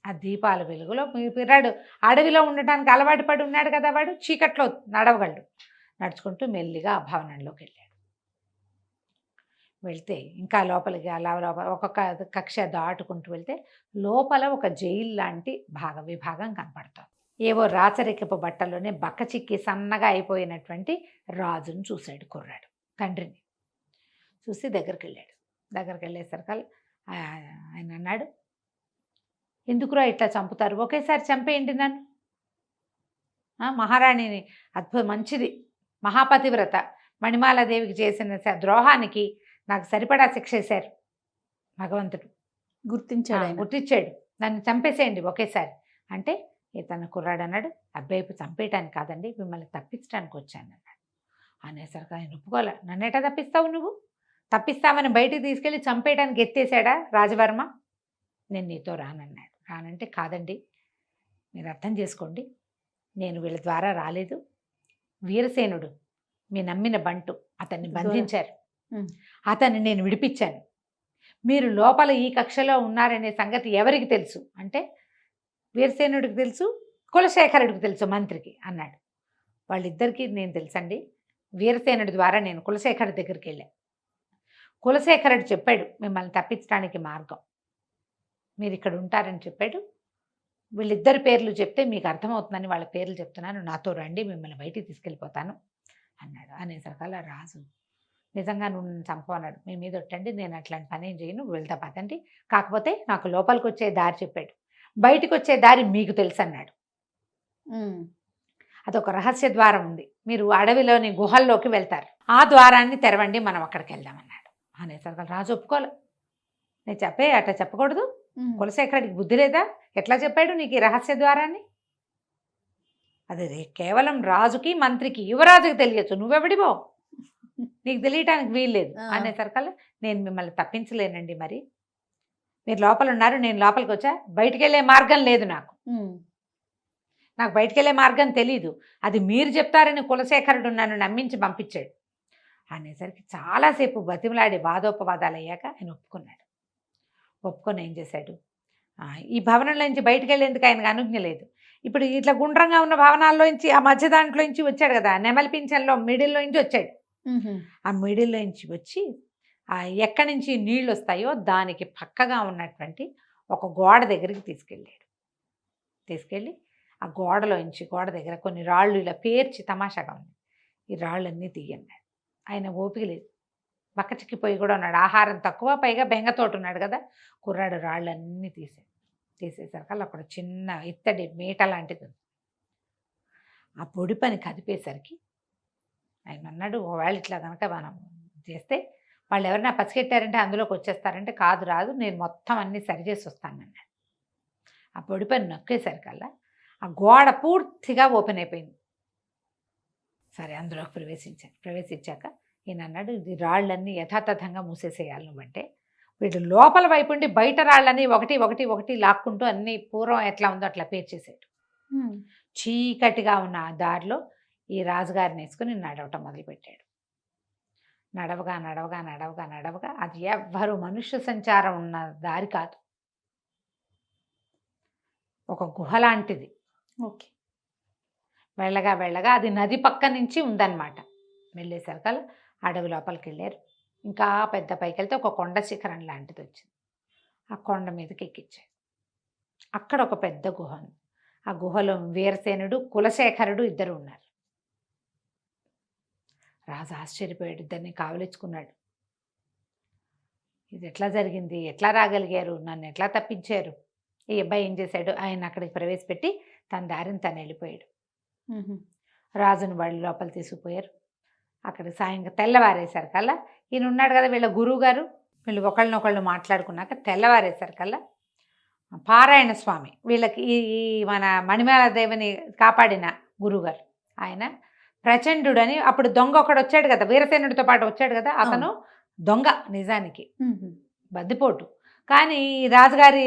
ఆ దీపాల వెలుగులో పిర్రాడు అడవిలో ఉండటానికి అలవాటు పడి ఉన్నాడు కదా, వాడు చీకట్లో నడవగలడు. నడుచుకుంటూ మెల్లిగా ఆ భవనంలోకి వెళ్ళాడు. వెళ్తే ఇంకా లోపలికి అలా ఒక్కొక్క కక్ష దాటుకుంటూ వెళ్తే లోపల ఒక జైలు లాంటి విభాగం కనపడుతుంది. ఏవో రాచరికపు బట్టల్లోనే బక్కచిక్కి సన్నగా అయిపోయినటువంటి రాజును చూశాడు కుర్రాడు. తండ్రిని చూసి దగ్గరికి వెళ్ళేసరికి ఆయన అన్నాడు, ఎందుకురా ఇట్లా చంపుతారు, ఒకేసారి చంపేయండి నన్ను. మహారాణిని మంచిది, మహాపతివ్రత మణిమాలాదేవికి చేసిన ద్రోహానికి నాకు సరిపడా శిక్ష వేశారు భగవంతుడు. గుర్తించాడు, నన్ను చంపేసేయండి ఒకేసారి అంటే. తన కుర్రాడు అన్నాడు, అబ్బాయి చంపేయటానికి కాదండి, మిమ్మల్ని తప్పించడానికి వచ్చాను అన్నాడు. అనేసరికి ఆయన ఒప్పుకోలే. నన్నేటా తప్పిస్తావు నువ్వు? తప్పిస్తామని బయటికి తీసుకెళ్ళి చంపేయడానికి ఎత్తేసాడా రాజవర్మ? నేను నీతో రానన్నాడు. రానంటే కాదండి, మీరు అర్థం చేసుకోండి, నేను వీళ్ళ ద్వారా రాలేదు. వీరసేనుడు మీ నమ్మిన బంటు అతన్ని బంధించారు, అతన్ని నేను విడిపించాను. మీరు లోపల ఈ కక్షలో ఉన్నారనే సంగతి ఎవరికి తెలుసు అంటే వీరసేనుడికి తెలుసు, కులశేఖరుడికి తెలుసు, మంత్రికి అన్నాడు. వాళ్ళిద్దరికీ నేను తెలుసండి. వీరసేనుడి ద్వారా నేను కులశేఖరుడి దగ్గరికి వెళ్ళాను. కులశేఖరుడు చెప్పాడు మిమ్మల్ని తప్పించడానికి మార్గం, మీరు ఇక్కడ ఉంటారని చెప్పాడు. వీళ్ళిద్దరి పేర్లు చెప్తే మీకు అర్థమవుతుందని వాళ్ళ పేర్లు చెప్తున్నాను, నాతో రండి, మిమ్మల్ని బయటికి తీసుకెళ్ళిపోతాను అన్నాడు. అనేసరికల్లా రాజు, నిజంగా నువ్వు నన్ను చంపన్నాడు, మీ మీద ఒట్టండి, నేను అట్లాంటి పని ఏం చేయను, వెళ్తా పదండి. కాకపోతే నాకు లోపలికి వచ్చే దారి చెప్పాడు, బయటికి వచ్చే దారి మీకు తెలుసు అన్నాడు. అదొక రహస్య ద్వారం ఉంది, మీరు అడవిలోని గుహల్లోకి వెళ్తారు, ఆ ద్వారాన్ని తెరవండి, మనం అక్కడికి వెళ్దామన్నాడు. అనేసరికి రాజు ఒప్పుకోలే. నేను అట్లా చెప్పకూడదు, కులశేఖరుడికి బుద్ధి లేదా, ఎట్లా చెప్పాడు నీకు ఈ రహస్య ద్వారాన్ని? అది కేవలం రాజుకి మంత్రికి యువరాజుకి తెలియచ్చు, నువ్వెవడివో నీకు తెలియటానికి వీల్లేదు. అనేసరికల్లా నేను మిమ్మల్ని తప్పించలేనండి, మరి మీరు లోపల ఉన్నారు, నేను లోపలికి వచ్చా, బయటికి వెళ్ళే మార్గం లేదు, నాకు బయటికి వెళ్ళే మార్గం తెలీదు, అది మీరు చెప్తారని కులశేఖరుడు నన్ను నమ్మించి పంపించాడు. అనేసరికి చాలాసేపు బతిమలాడి వాదోపవాదాలు అయ్యాక ఆయన ఒప్పుకొని ఏం చేశాడు, ఈ భవనంలోంచి బయటికి వెళ్ళేందుకు ఆయనకు అనుజ్ఞ లేదు. ఇప్పుడు ఇట్లా గుండ్రంగా ఉన్న భవనాల్లోంచి ఆ మధ్య దాంట్లోంచి వచ్చాడు కదా, నెమలి పింఛన్లో మిడిల్లోంచి వచ్చాడు. ఆ మిడిల్లోంచి వచ్చి ఎక్కడి నుంచి నీళ్ళు వస్తాయో దానికి పక్కగా ఉన్నటువంటి ఒక గోడ దగ్గరికి తీసుకెళ్ళి ఆ గోడ దగ్గర కొన్ని రాళ్ళు ఇలా పేర్చి తమాషాగా ఉంది, ఈ రాళ్ళన్నీ తీయన్నాడు. ఆయన ఓపిక లేదు, బక్కచిక్కిపోయి కూడా ఉన్నాడు, ఆహారం తక్కువ, పైగా బెంగతోటి ఉన్నాడు కదా. కుర్రాడు రాళ్ళన్నీ తీసేసరికి అక్కడ చిన్న ఇత్తడి మీట లాంటిది ఉంది. ఆ పొడి పని కదిపేసరికి ఆయన అన్నాడు, ఒకవేళ ఇట్లా కనుక మనం చేస్తే వాళ్ళు ఎవరైనా పసిగెట్టారంటే అందులోకి వచ్చేస్తారంటే, రాదు, నేను మొత్తం అన్నీ సరిచేసి వస్తానన్నాడు. ఆ పొడి పని నొక్కేసరికల్లా ఆ గోడ పూర్తిగా ఓపెన్ అయిపోయింది. సరే అందులోకి ప్రవేశించాక ఈయన అన్నాడు, ఇది రాళ్ళన్నీ యథాతథంగా మూసేసేయాలి నువ్వంటే. వీడు లోపల వైపు ఉండి బయట రాళ్ళని ఒకటి ఒకటి ఒకటి లాక్కుంటూ అన్ని పూర్వం ఎట్లా ఉందో అట్లా పేర్చేసాడు. చీకటిగా ఉన్న ఆ దారిలో ఈ రాజుగారిని వేసుకుని నడవటం మొదలుపెట్టాడు. నడవగా నడవగా నడవగా నడవగా అది ఎవ్వరు మనుష్య సంచారం ఉన్న దారి కాదు, ఒక గుహ లాంటిది. ఓకే. వెళ్ళగా వెళ్ళగా అది నది పక్క నుంచి ఉందన్నమాట. వెళ్ళేసరికల్లా అడవి లోపలికి వెళ్ళారు. ఇంకా పెద్ద పైకి వెళ్తే ఒక కొండ శిఖరం లాంటిది వచ్చింది. ఆ కొండ మీదకి ఎక్కించారు. అక్కడ ఒక పెద్ద గుహ ఉంది. ఆ గుహలో వీరసేనుడు, కులశేఖరుడు ఇద్దరు ఉన్నారు. రాజు ఆశ్చర్యపోయాడు, ఇద్దరిని కావలించుకున్నాడు. ఇది ఎట్లా జరిగింది, ఎట్లా రాగలిగారు, నన్ను ఎట్లా తప్పించారు? ఈ అబ్బాయి ఏం చేశాడు, ఆయన అక్కడికి ప్రవేశపెట్టి తన దారిని తను వెళ్ళిపోయాడు. రాజును వాళ్ళు లోపల తీసుకుపోయారు. అక్కడ తెల్లవారేసరికల్లా ఈయన ఉన్నాడు కదా వీళ్ళ గురువు గారు, వీళ్ళు ఒకళ్ళనొకళ్ళు మాట్లాడుకున్నాక తెల్లవారేసరికల్లా పారాయణ స్వామి, వీళ్ళకి ఈ మన మణిమాలాదేవిని కాపాడిన గురువుగారు, ఆయన ప్రచండుడని, అప్పుడు దొంగ ఒకడు వచ్చాడు కదా వీరసేనుడితో పాటు వచ్చాడు కదా, అతను దొంగ నిజానికి, బద్దిపోటు. కానీ రాజుగారి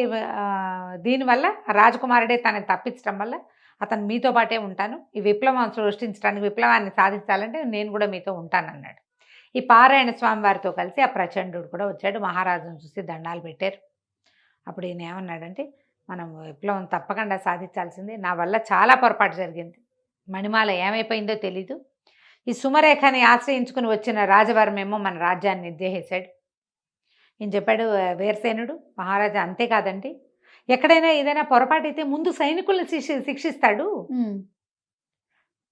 దీనివల్ల రాజకుమారుడే తనని తప్పించడం వల్ల అతను మీతో పాటే ఉంటాను, ఈ విప్లవం సృష్టించడానికి, విప్లవాన్ని సాధించాలంటే నేను కూడా మీతో ఉంటానన్నాడు. ఈ పారాయణ స్వామి వారితో కలిసి ఆ ప్రచండు కూడా వచ్చాడు. మహారాజును చూసి దండాలు పెట్టారు. అప్పుడు ఈయన ఏమన్నాడంటే, మనం విప్లవం తప్పకుండా సాధించాల్సింది, నా వల్ల చాలా పొరపాటు జరిగింది, మణిమాల ఏమైపోయిందో తెలీదు, ఈ సుమరేఖని ఆశ్రయించుకుని వచ్చిన రాజవర్మేమో మన రాజ్యాన్ని నిర్దేశించాడు. ఈయన చెప్పాడు వీరసేనుడు, మహారాజా అంతేకాదండి, ఎక్కడైనా ఏదైనా పొరపాటు అయితే ముందు సైనికుల్ని శిక్షిస్తాడు,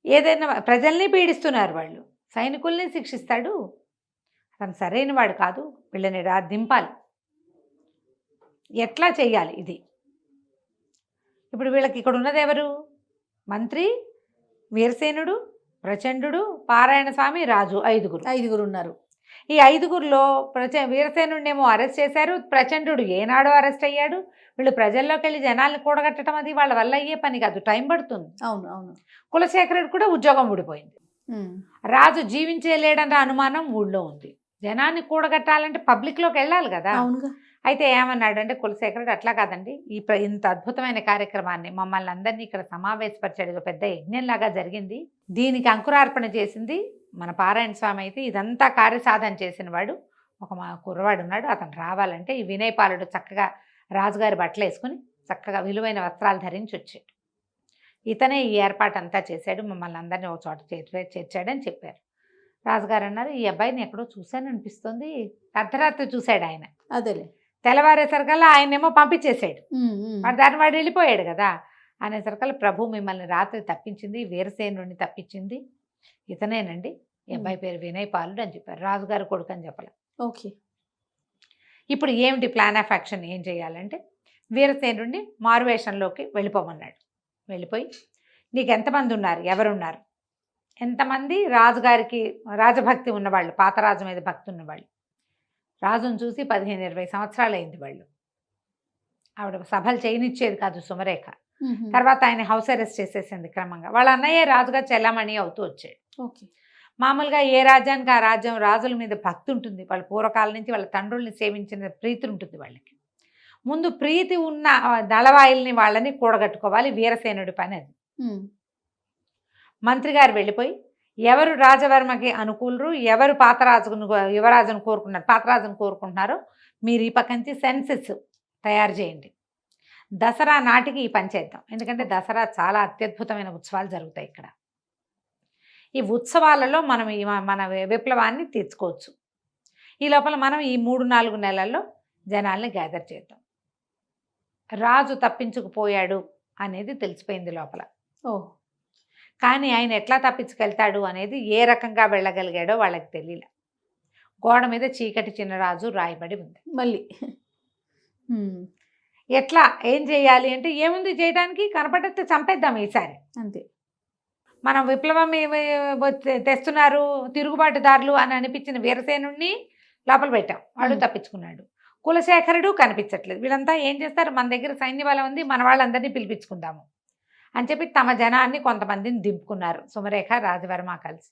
ఏదైనా ప్రజల్ని పీడిస్తున్నారు వాళ్ళు, సైనికుల్ని శిక్షిస్తాడు, అతను సరైన వాడు కాదు, వీళ్ళని దింపాలి, ఎట్లా చెయ్యాలి ఇది. ఇప్పుడు వీళ్ళకి ఇక్కడ ఉన్నది ఎవరు, మంత్రి, వీరసేనుడు, ప్రచండు, పారాయణ స్వామి, రాజు, ఐదుగురు ఉన్నారు. ఈ ఐదుగురిలో వీరసేనుడినేమో అరెస్ట్ చేశారు, ప్రచండు ఏనాడో అరెస్ట్ అయ్యాడు. వీళ్ళు ప్రజల్లోకి వెళ్ళి జనాల్ని కూడగట్టడం అది వాళ్ళ వల్ల అయ్యే పని కాదు, టైం పడుతుంది. అవును. కులశేఖరుడు కూడా ఉద్యోగం ఊడిపోయింది. రాజు జీవించలేడన్న అనుమానం ఊళ్ళో ఉంది. జనాన్ని కూడగట్టాలంటే పబ్లిక్లోకి వెళ్ళాలి కదా. అయితే ఏమన్నాడంటే కులశేఖరుడు, అట్లా కాదండి, ఇంత అద్భుతమైన కార్యక్రమాన్ని మమ్మల్ని అందరినీ ఇక్కడ సమావేశపరిచాడు, పెద్ద యజ్ఞంలాగా జరిగింది, దీనికి అంకురార్పణ చేసింది మన పారాయణ స్వామి అయితే, ఇదంతా కార్యసాధన చేసిన వాడు ఒక మా కుర్రవాడు ఉన్నాడు, అతను రావాలంటే ఈ వినయపాలుడు చక్కగా రాజుగారి బట్టలు వేసుకుని చక్కగా విలువైన వస్త్రాలు ధరించి వచ్చాడు, ఇతనే ఈ ఏర్పాటంతా చేశాడు, మమ్మల్ని అందరినీ ఒక చోట చేర్చాడని చెప్పారు. రాజుగారు అన్నారు, ఈ అబ్బాయిని ఎక్కడో చూశాను అనిపిస్తుంది, అర్ధరాత్రి చూశాడు ఆయన. అదేలే, తెల్లవారేసరికల్లా ఆయనేమో పంపించేశాడు, దాన్ని వాడు వెళ్ళిపోయాడు కదా. అనేసరికల్లా ప్రభు మిమ్మల్ని రాత్రి తప్పించింది, వీరసేనుడిని తప్పించింది ఇతనేనండి, ఈ అబ్బాయి పేరు వినయపాలుడు అని చెప్పారు. రాజుగారు కొడుకు అని చెప్పలే. ఓకే, ఇప్పుడు ఏమిటి ప్లాన్ ఆఫ్ యాక్షన్, ఏం చేయాలంటే వీరసేనుడిని మారువేషంలోకి వెళ్ళిపోమన్నాడు. వెళ్ళిపోయి నీకు ఎంతమంది ఉన్నారు, ఎవరున్నారు, ఎంతమంది రాజుగారికి రాజభక్తి ఉన్నవాళ్ళు, పాతరాజు మీద భక్తి ఉన్నవాళ్ళు, రాజును చూసి 15-20 సంవత్సరాలు అయింది వాళ్ళు, ఆవిడ సభలు చేయనిచ్చేది కాదు సుమరేఖ. తర్వాత ఆయన హౌస్ అరెస్ట్ చేసేసింది క్రమంగా. వాళ్ళ అన్నయ్య రాజుగా చెల్లమణి అవుతూ వచ్చాడు. ఓకే, మామూలుగా ఏ రాజ్యానికి ఆ రాజ్యం రాజుల మీద భక్తి ఉంటుంది, వాళ్ళ పూర్వకాలం నుంచి వాళ్ళ తండ్రుల్ని సేవించిన ప్రీతి ఉంటుంది వాళ్ళకి. ముందు ప్రీతి ఉన్న దళవాయిల్ని వాళ్ళని కూడగట్టుకోవాలి, వీరసేనుడి పని అది. మంత్రి గారు వెళ్ళిపోయి ఎవరు రాజవర్మకి అనుకూలరు, ఎవరు యువరాజును కోరుకుంటున్నారో మీరు ఈ పక్క నుంచి సెన్సెస్ తయారు చేయండి, దసరా నాటికి ఈ పని చేద్దాం. ఎందుకంటే దసరా చాలా అత్యద్భుతమైన ఉత్సవాలు జరుగుతాయి ఇక్కడ. ఈ ఉత్సవాలలో మనం మన విప్లవాన్ని తీర్చుకోవచ్చు. ఈ లోపల మనం ఈ 3-4 నెలల్లో జనాల్ని గ్యాదర్ చేద్దాం. రాజు తప్పించుకుపోయాడు అనేది తెలిసిపోయింది లోపల. కానీ ఆయన ఎట్లా తప్పించుకెళ్తాడు అనేది, ఏ రకంగా వెళ్ళగలిగాడో వాళ్ళకి తెలియలే. గోడ మీద చీకటి చిన్నరాజు రాయబడి ఉంది. మళ్ళీ ఎట్లా ఏం చేయాలి అంటే, ఏముంది చేయడానికి, కనపడితే చంపేద్దాం ఈసారి అంతే. మనం విప్లవం తెస్తున్నారు తిరుగుబాటుదారులు అని అనిపించిన వీరసేనుడిని లోపల పెట్టాం, వాడు తప్పించుకున్నాడు. కులశేఖరుడు కనిపించట్లేదు. వీళ్ళంతా ఏం చేస్తారు, మన దగ్గర సైన్య బలం ఉంది, మన వాళ్ళందరినీ పిలిపించుకుందాము అని చెప్పి తమ జనాన్ని కొంతమందిని దింపుకున్నారు సుమరేఖ రాజవర్మ కలిసి.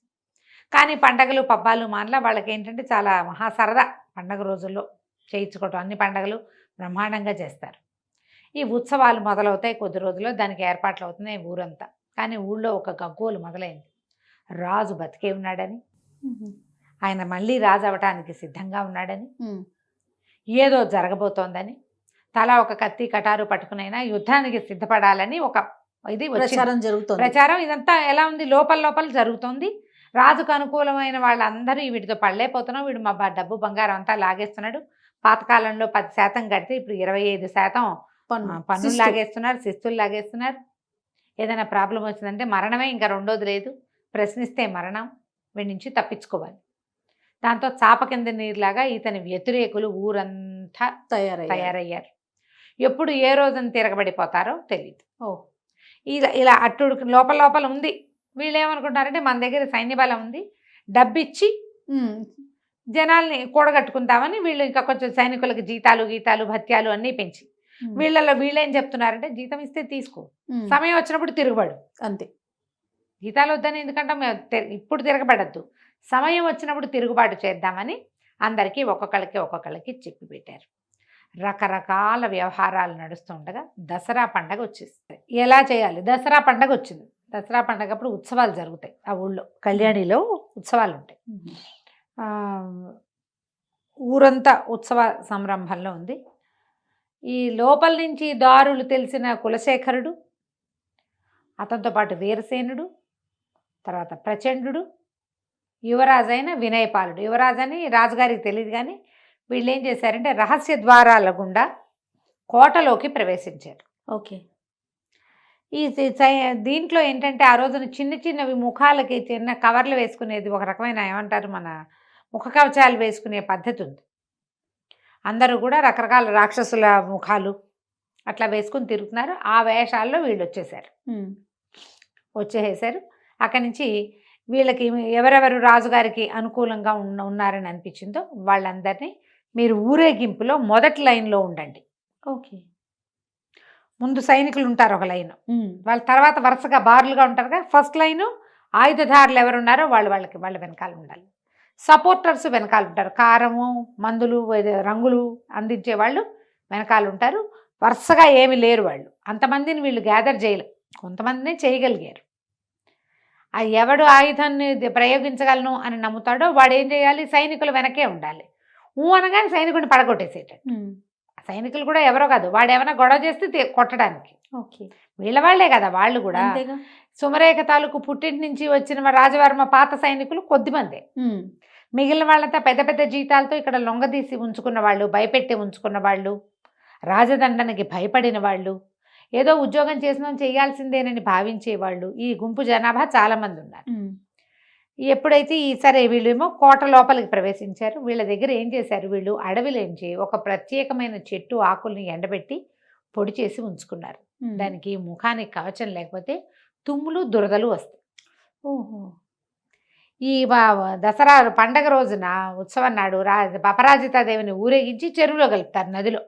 కానీ పండగలు పబ్బాలు మానలా వాళ్ళకి ఏంటంటే చాలా మహా సరదా పండగ రోజుల్లో చేయించుకోవటం. అన్ని పండగలు బ్రహ్మాండంగా చేస్తారు. ఈ ఉత్సవాలు మొదలవుతాయి కొద్ది రోజుల్లో, దానికి ఏర్పాట్లు అవుతున్నాయి ఊరంతా. కానీ ఊళ్ళో ఒక గగ్గోలు మొదలైంది. రాజు బతికే ఉన్నాడని, ఆయన మళ్ళీ రాజు అవటానికి సిద్ధంగా ఉన్నాడని, ఏదో జరగబోతోందని, తలా ఒక కత్తి కటారు పట్టుకునైనా యుద్ధానికి సిద్ధపడాలని ఒక ఇది ప్రచారం జరుగుతుంది. ప్రచారం ఇదంతా ఎలా ఉంది, లోపల లోపల జరుగుతుంది. రాజుకు అనుకూలమైన వాళ్ళందరూ వీటితో పడలేకపోతున్నాం, వీడు మా డబ్బు బంగారం అంతా లాగేస్తున్నాడు. పాతకాలంలో 10% కడితే ఇప్పుడు 25% పన్నులు లాగేస్తున్నారు, శిస్తులు లాగేస్తున్నారు. ఏదైనా ప్రాబ్లం వచ్చిందంటే మరణమే, ఇంకా రెండోది లేదు, ప్రశ్నిస్తే మరణం, వీడి నుంచి తప్పించుకోవాలి. దాంతో చాప కింద నీరులాగా ఇతని వ్యతిరేకులు ఊరంతా తయారయ్యారు. ఎప్పుడు ఏ రోజున తిరగబడిపోతారో తెలియదు. ఇలా అట్టుడు లోపల లోపల ఉంది. వీళ్ళు ఏమనుకుంటారంటే మన దగ్గర సైన్య బలం ఉంది, డబ్బిచ్చి జనాల్ని కూడగట్టుకుంటామని వీళ్ళు ఇంకా కొంచెం సైనికులకి జీతాలు భత్యాలు అన్నీ పెంచి, వీళ్ళేం చెప్తున్నారంటే జీతం ఇస్తే తీసుకో, సమయం వచ్చినప్పుడు తిరగబడు అంతే. జీతాలు వద్దని ఎందుకంటే ఇప్పుడు తిరగబడద్దు, సమయం వచ్చినప్పుడు తిరుగుబాటు చేద్దామని అందరికీ ఒక్కొక్కళ్ళకి చెప్పి పెట్టారు. రకరకాల వ్యవహారాలు నడుస్తుండగా దసరా పండగ వచ్చేస్తుంది. ఎలా చేయాలి? దసరా పండగ వచ్చింది. దసరా పండగప్పుడు ఉత్సవాలు జరుగుతాయి. ఆ ఊళ్ళో కళ్యాణిలో ఉత్సవాలు ఉంటాయి. ఊరంతా ఉత్సవ సంరంభంలో ఉంది. ఈ లోపల నుంచి దారులు తెలిసిన కులశేఖరుడు, అతనితో పాటు వీరసేనుడు, తర్వాత ప్రచండు, యువరాజైన వినయపాలుడు. యువరాజని రాజుగారికి తెలియదు, కానీ వీళ్ళు ఏం చేశారంటే రహస్య ద్వారాల గుండా కోటలోకి ప్రవేశించారు. ఓకే. ఈ దీంట్లో ఏంటంటే ఆ రోజున చిన్నవి ముఖాలకి చిన్న కవర్లు వేసుకునేది, ఒక రకమైన ఏమంటారు మన ముఖ కవచాలు వేసుకునే పద్ధతి ఉంది. అందరూ కూడా రకరకాల రాక్షసుల ముఖాలు అట్లా వేసుకుని తిరుగుతున్నారు. ఆ వేషాల్లో వీళ్ళు వచ్చేసారు. అక్కడి నుంచి వీళ్ళకి ఎవరెవరు రాజుగారికి అనుకూలంగా ఉన్నారని అనిపించిందో వాళ్ళందరినీ మీరు ఊరేగింపులో మొదటి లైన్లో ఉండండి. ఓకే. ముందు సైనికులు ఉంటారు ఒక లైన్, వాళ్ళ తర్వాత వరుసగా బార్లుగా ఉంటారుగా. ఫస్ట్ లైను ఆయుధదారులు ఎవరున్నారో వాళ్ళ వెనకాల ఉండాలి. సపోర్టర్స్ వెనకాల ఉంటారు. కారము, మందులు, రంగులు అందించే వాళ్ళు వెనకాల ఉంటారు. వరుసగా ఏమి లేరు వాళ్ళు. అంతమందిని వీళ్ళు గ్యాదర్ చేయలేరు, కొంతమందినే చేయగలిగారు. ఎవడు ఆయుధాన్ని ప్రయోగించగలను అని నమ్ముతాడో వాడు ఏం చేయాలి, సైనికులు వెనకే ఉండాలి. అనగానే సైనికుడిని పడగొట్టేసేటట్టు. సైనికులు కూడా ఎవరో కాదు, వాడు ఏమైనా గొడవ చేస్తే కొట్టడానికి. ఓకే. వీళ్ళ వాళ్లే కదా వాళ్ళు కూడా. సుమరేఖ తాలూకు పుట్టింటి నుంచి వచ్చిన రాజవర్మ పాత సైనికులు కొద్దిమందే. మిగిలిన వాళ్ళంతా పెద్ద పెద్ద జీతాలతో ఇక్కడ లొంగదీసి ఉంచుకున్న వాళ్ళు, భయపెట్టి ఉంచుకున్న వాళ్ళు, రాజదండనకి భయపడిన వాళ్ళు, ఏదో ఉద్యోగం చేసినా చేయాల్సిందేనని భావించేవాళ్ళు. ఈ గుంపు జనాభా చాలామంది ఉన్నారు. ఎప్పుడైతే సరే వీళ్ళేమో కోట లోపలికి ప్రవేశించారు. వీళ్ళ దగ్గర ఏం చేశారు, వీళ్ళు అడవిలోంచి ఒక ప్రత్యేకమైన చెట్టు ఆకుల్ని ఎండబెట్టి పొడి చేసి ఉంచుకున్నారు. దానికి ముఖానికి కవచం లేకపోతే తుమ్ములు దురదలు వస్తాయి. ఓహో. ఈ దసరా పండగ రోజున ఉత్సవం నాడు అపరాజితాదేవిని ఊరేగించి చెరువులో కలుపుతారు, నదిలో.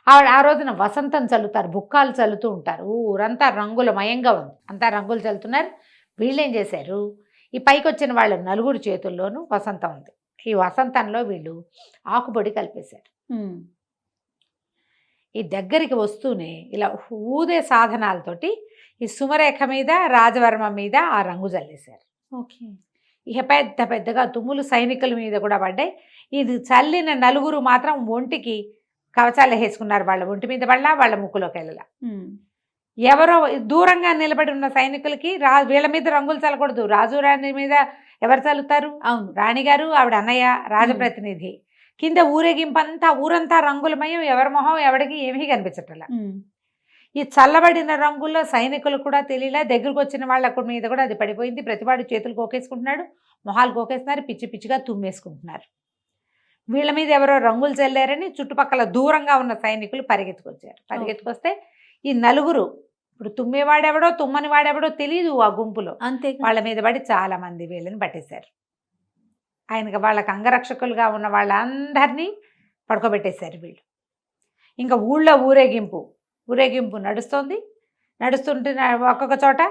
ఆవిడ ఆ రోజున వసంతం చల్లుతారు, బుక్కాలు చల్లుతూ ఉంటారు. ఊరంతా రంగులమయంగా ఉంది, అంతా రంగులు చల్లుతున్నారు. వీళ్ళేం చేశారు, ఈ పైకి వచ్చిన వాళ్ళ నలుగురు చేతుల్లోనూ వసంతం ఉంది. ఈ వసంతంలో వీళ్ళు ఆకుపొడి కలిపేశారు. ఈ దగ్గరికి వస్తూనే ఇలా ఊదే సాధనాలతోటి ఈ సుమరేఖ మీద రాజవర్మ మీద ఆ రంగు చల్లేశారు. ఓకే. ఇక పెద్దగా తుమ్ములు సైనికుల మీద కూడా పడ్డాయి. ఇది చల్లిన నలుగురు మాత్రం ఒంటికి కవచాలు వేసుకున్నారు. వాళ్ళ ఒంటి మీద పడలా, వాళ్ళ ముక్కులోకి వెళ్ళలా. ఎవరో దూరంగా నిలబడి ఉన్న సైనికులకి వీళ్ళ మీద రంగులు చల్లకూడదు. రాజు రాణి మీద ఎవరు చల్లుతారు? అవును, రాణిగారు, ఆవిడ అన్నయ్య రాజప్రతినిధి. కింద ఊరేగింపంతా ఊరంతా రంగులమయం, ఎవరి మొహం ఎవడికి ఏమీ కనిపించట్లా. ఈ చల్లబడిన రంగుల్లో సైనికులు కూడా తెలియలే. దగ్గరకు వచ్చిన వాళ్ళ మీద కూడా అది పడిపోయింది. ప్రతివాడు చేతులు కోకేసుకుంటున్నాడు, మొహాలు కోకేస్తున్నారు, పిచ్చి పిచ్చిగా తుమ్మేసుకుంటున్నారు. వీళ్ళ మీద ఎవరో రంగులు చల్లారని చుట్టుపక్కల దూరంగా ఉన్న సైనికులు పరిగెత్తుకొచ్చారు. పరిగెత్తుకొస్తే ఈ నలుగురు, ఇప్పుడు తుమ్మేవాడెవడో తుమ్మని వాడెవడో తెలియదు ఆ గుంపులో, అంతే. వాళ్ళ మీద పడి చాలా మంది వీళ్ళని పట్టేశారు. వాళ్ళకి అంగరక్షకులుగా ఉన్న వాళ్ళందరినీ పడుకోబెట్టేశారు వీళ్ళు. ఇంకా ఊళ్ళో ఊరేగింపు నడుస్తోంది. నడుస్తుంటే ఒక్కొక్క చోట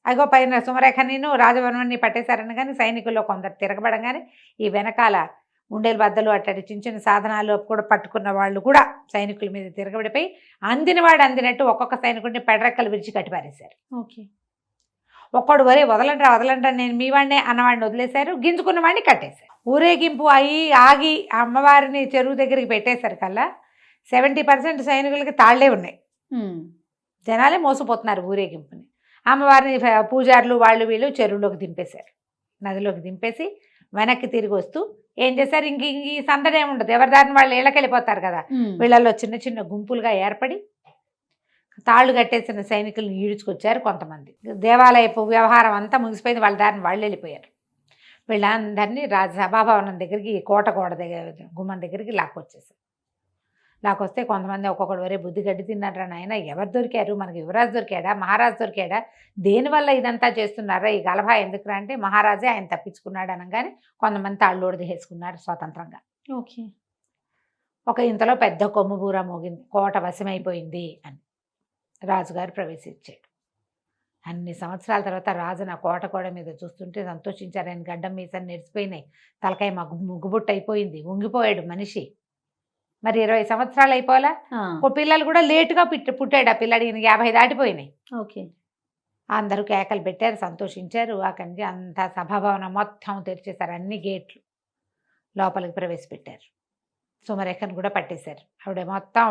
అగో పైన సుమరేఖని రాజవర్మని పట్టేశారని కానీ సైనికుల్లో కొందరు తిరగబడంగానే ఈ వెనకాల ఉండేలు బద్దలు అట్టడి చిన్న చిన్న సాధనాలు కూడా పట్టుకున్న వాళ్ళు కూడా సైనికుల మీద తిరగబడిపోయి అందినవాడు అందినట్టు ఒక్కొక్క సైనికుడిని పెడరెక్కలు విరిచి కట్టిపారేశారు. ఓకే. ఒక్కడు వరే వదలండ్రా నేను మీ వాడినే అన్నవాడిని వదిలేశారు, గింజుకున్న వాడిని కట్టేశారు. ఊరేగింపు ఆగి అమ్మవారిని చెరువు దగ్గరికి పెట్టేశారు కల్లా 70% సైనికులకి తాళ్లే ఉన్నాయి. జనాలే మోసపోతున్నారు ఊరేగింపుని. అమ్మవారిని పూజారులు వాళ్ళు వీళ్ళు చెరువులోకి దింపేశారు. నదిలోకి దింపేసి వెనక్కి తిరిగి వస్తూ ఏం చేశారు, ఇంక ఈ సందడి ఏముండదు, ఎవరి దారిని వాళ్ళు ఇళ్ళకెళ్ళిపోతారు కదా. వీళ్ళల్లో చిన్న చిన్న గుంపులుగా ఏర్పడి తాళ్ళు కట్టేసిన సైనికులను ఈడ్చుకొచ్చారు కొంతమంది. దేవాలయపు వ్యవహారం అంతా ముగిసిపోయింది, వాళ్ళ దారిని వాళ్ళు వెళ్ళిపోయారు. వీళ్ళందరినీ సభాభవనం దగ్గరికి కోట దగ్గర గుమ్మం దగ్గరికి లాక్కొచ్చేసారు. లాక్కొస్తే కొంతమంది ఒక్కొక్కడు వరే బుద్ధి గడ్డి తిన్నారా నాయన, ఎవరు దొరికారు, మనకి యువరాజు దొరికాడా మహారాజు దొరికాడా, దేనివల్ల ఇదంతా చేస్తున్నారా, ఈ గలభా ఎందుకురా అంటే మహారాజే ఆయన తప్పించుకున్నాడు అనగానే కొంతమంది తాళ్ళోడు దిగేసుకున్నారు స్వతంత్రంగా. ఓకే. ఒక ఇంతలో పెద్ద కొమ్ము బూర మోగింది, కోట వశమైపోయింది అని రాజుగారు ప్రవేశించాడు. అన్ని సంవత్సరాల తర్వాత రాజు నా కోట మీద చూస్తుంటే సంతోషించారు. ఆయన గడ్డం మీసని నెరిసిపోయినాయి, తలకాయ ముగ్గుబుట్టు అయిపోయింది, ఉంగిపోయాడు మనిషి. మరి 20 సంవత్సరాలు అయిపోలా. పిల్లలు కూడా లేటుగా పుట్టాడు ఆ పిల్లాడు, 50 దాటిపోయినాయి. ఓకే. అందరూ కేకలు పెట్టారు, సంతోషించారు. అక్కడి నుంచి అంతా సభాభవనం మొత్తం తెరిచేశారు, అన్ని గేట్లు లోపలికి ప్రవేశపెట్టారు. సుమరేఖను కూడా పట్టేశారు. ఆవిడ మొత్తం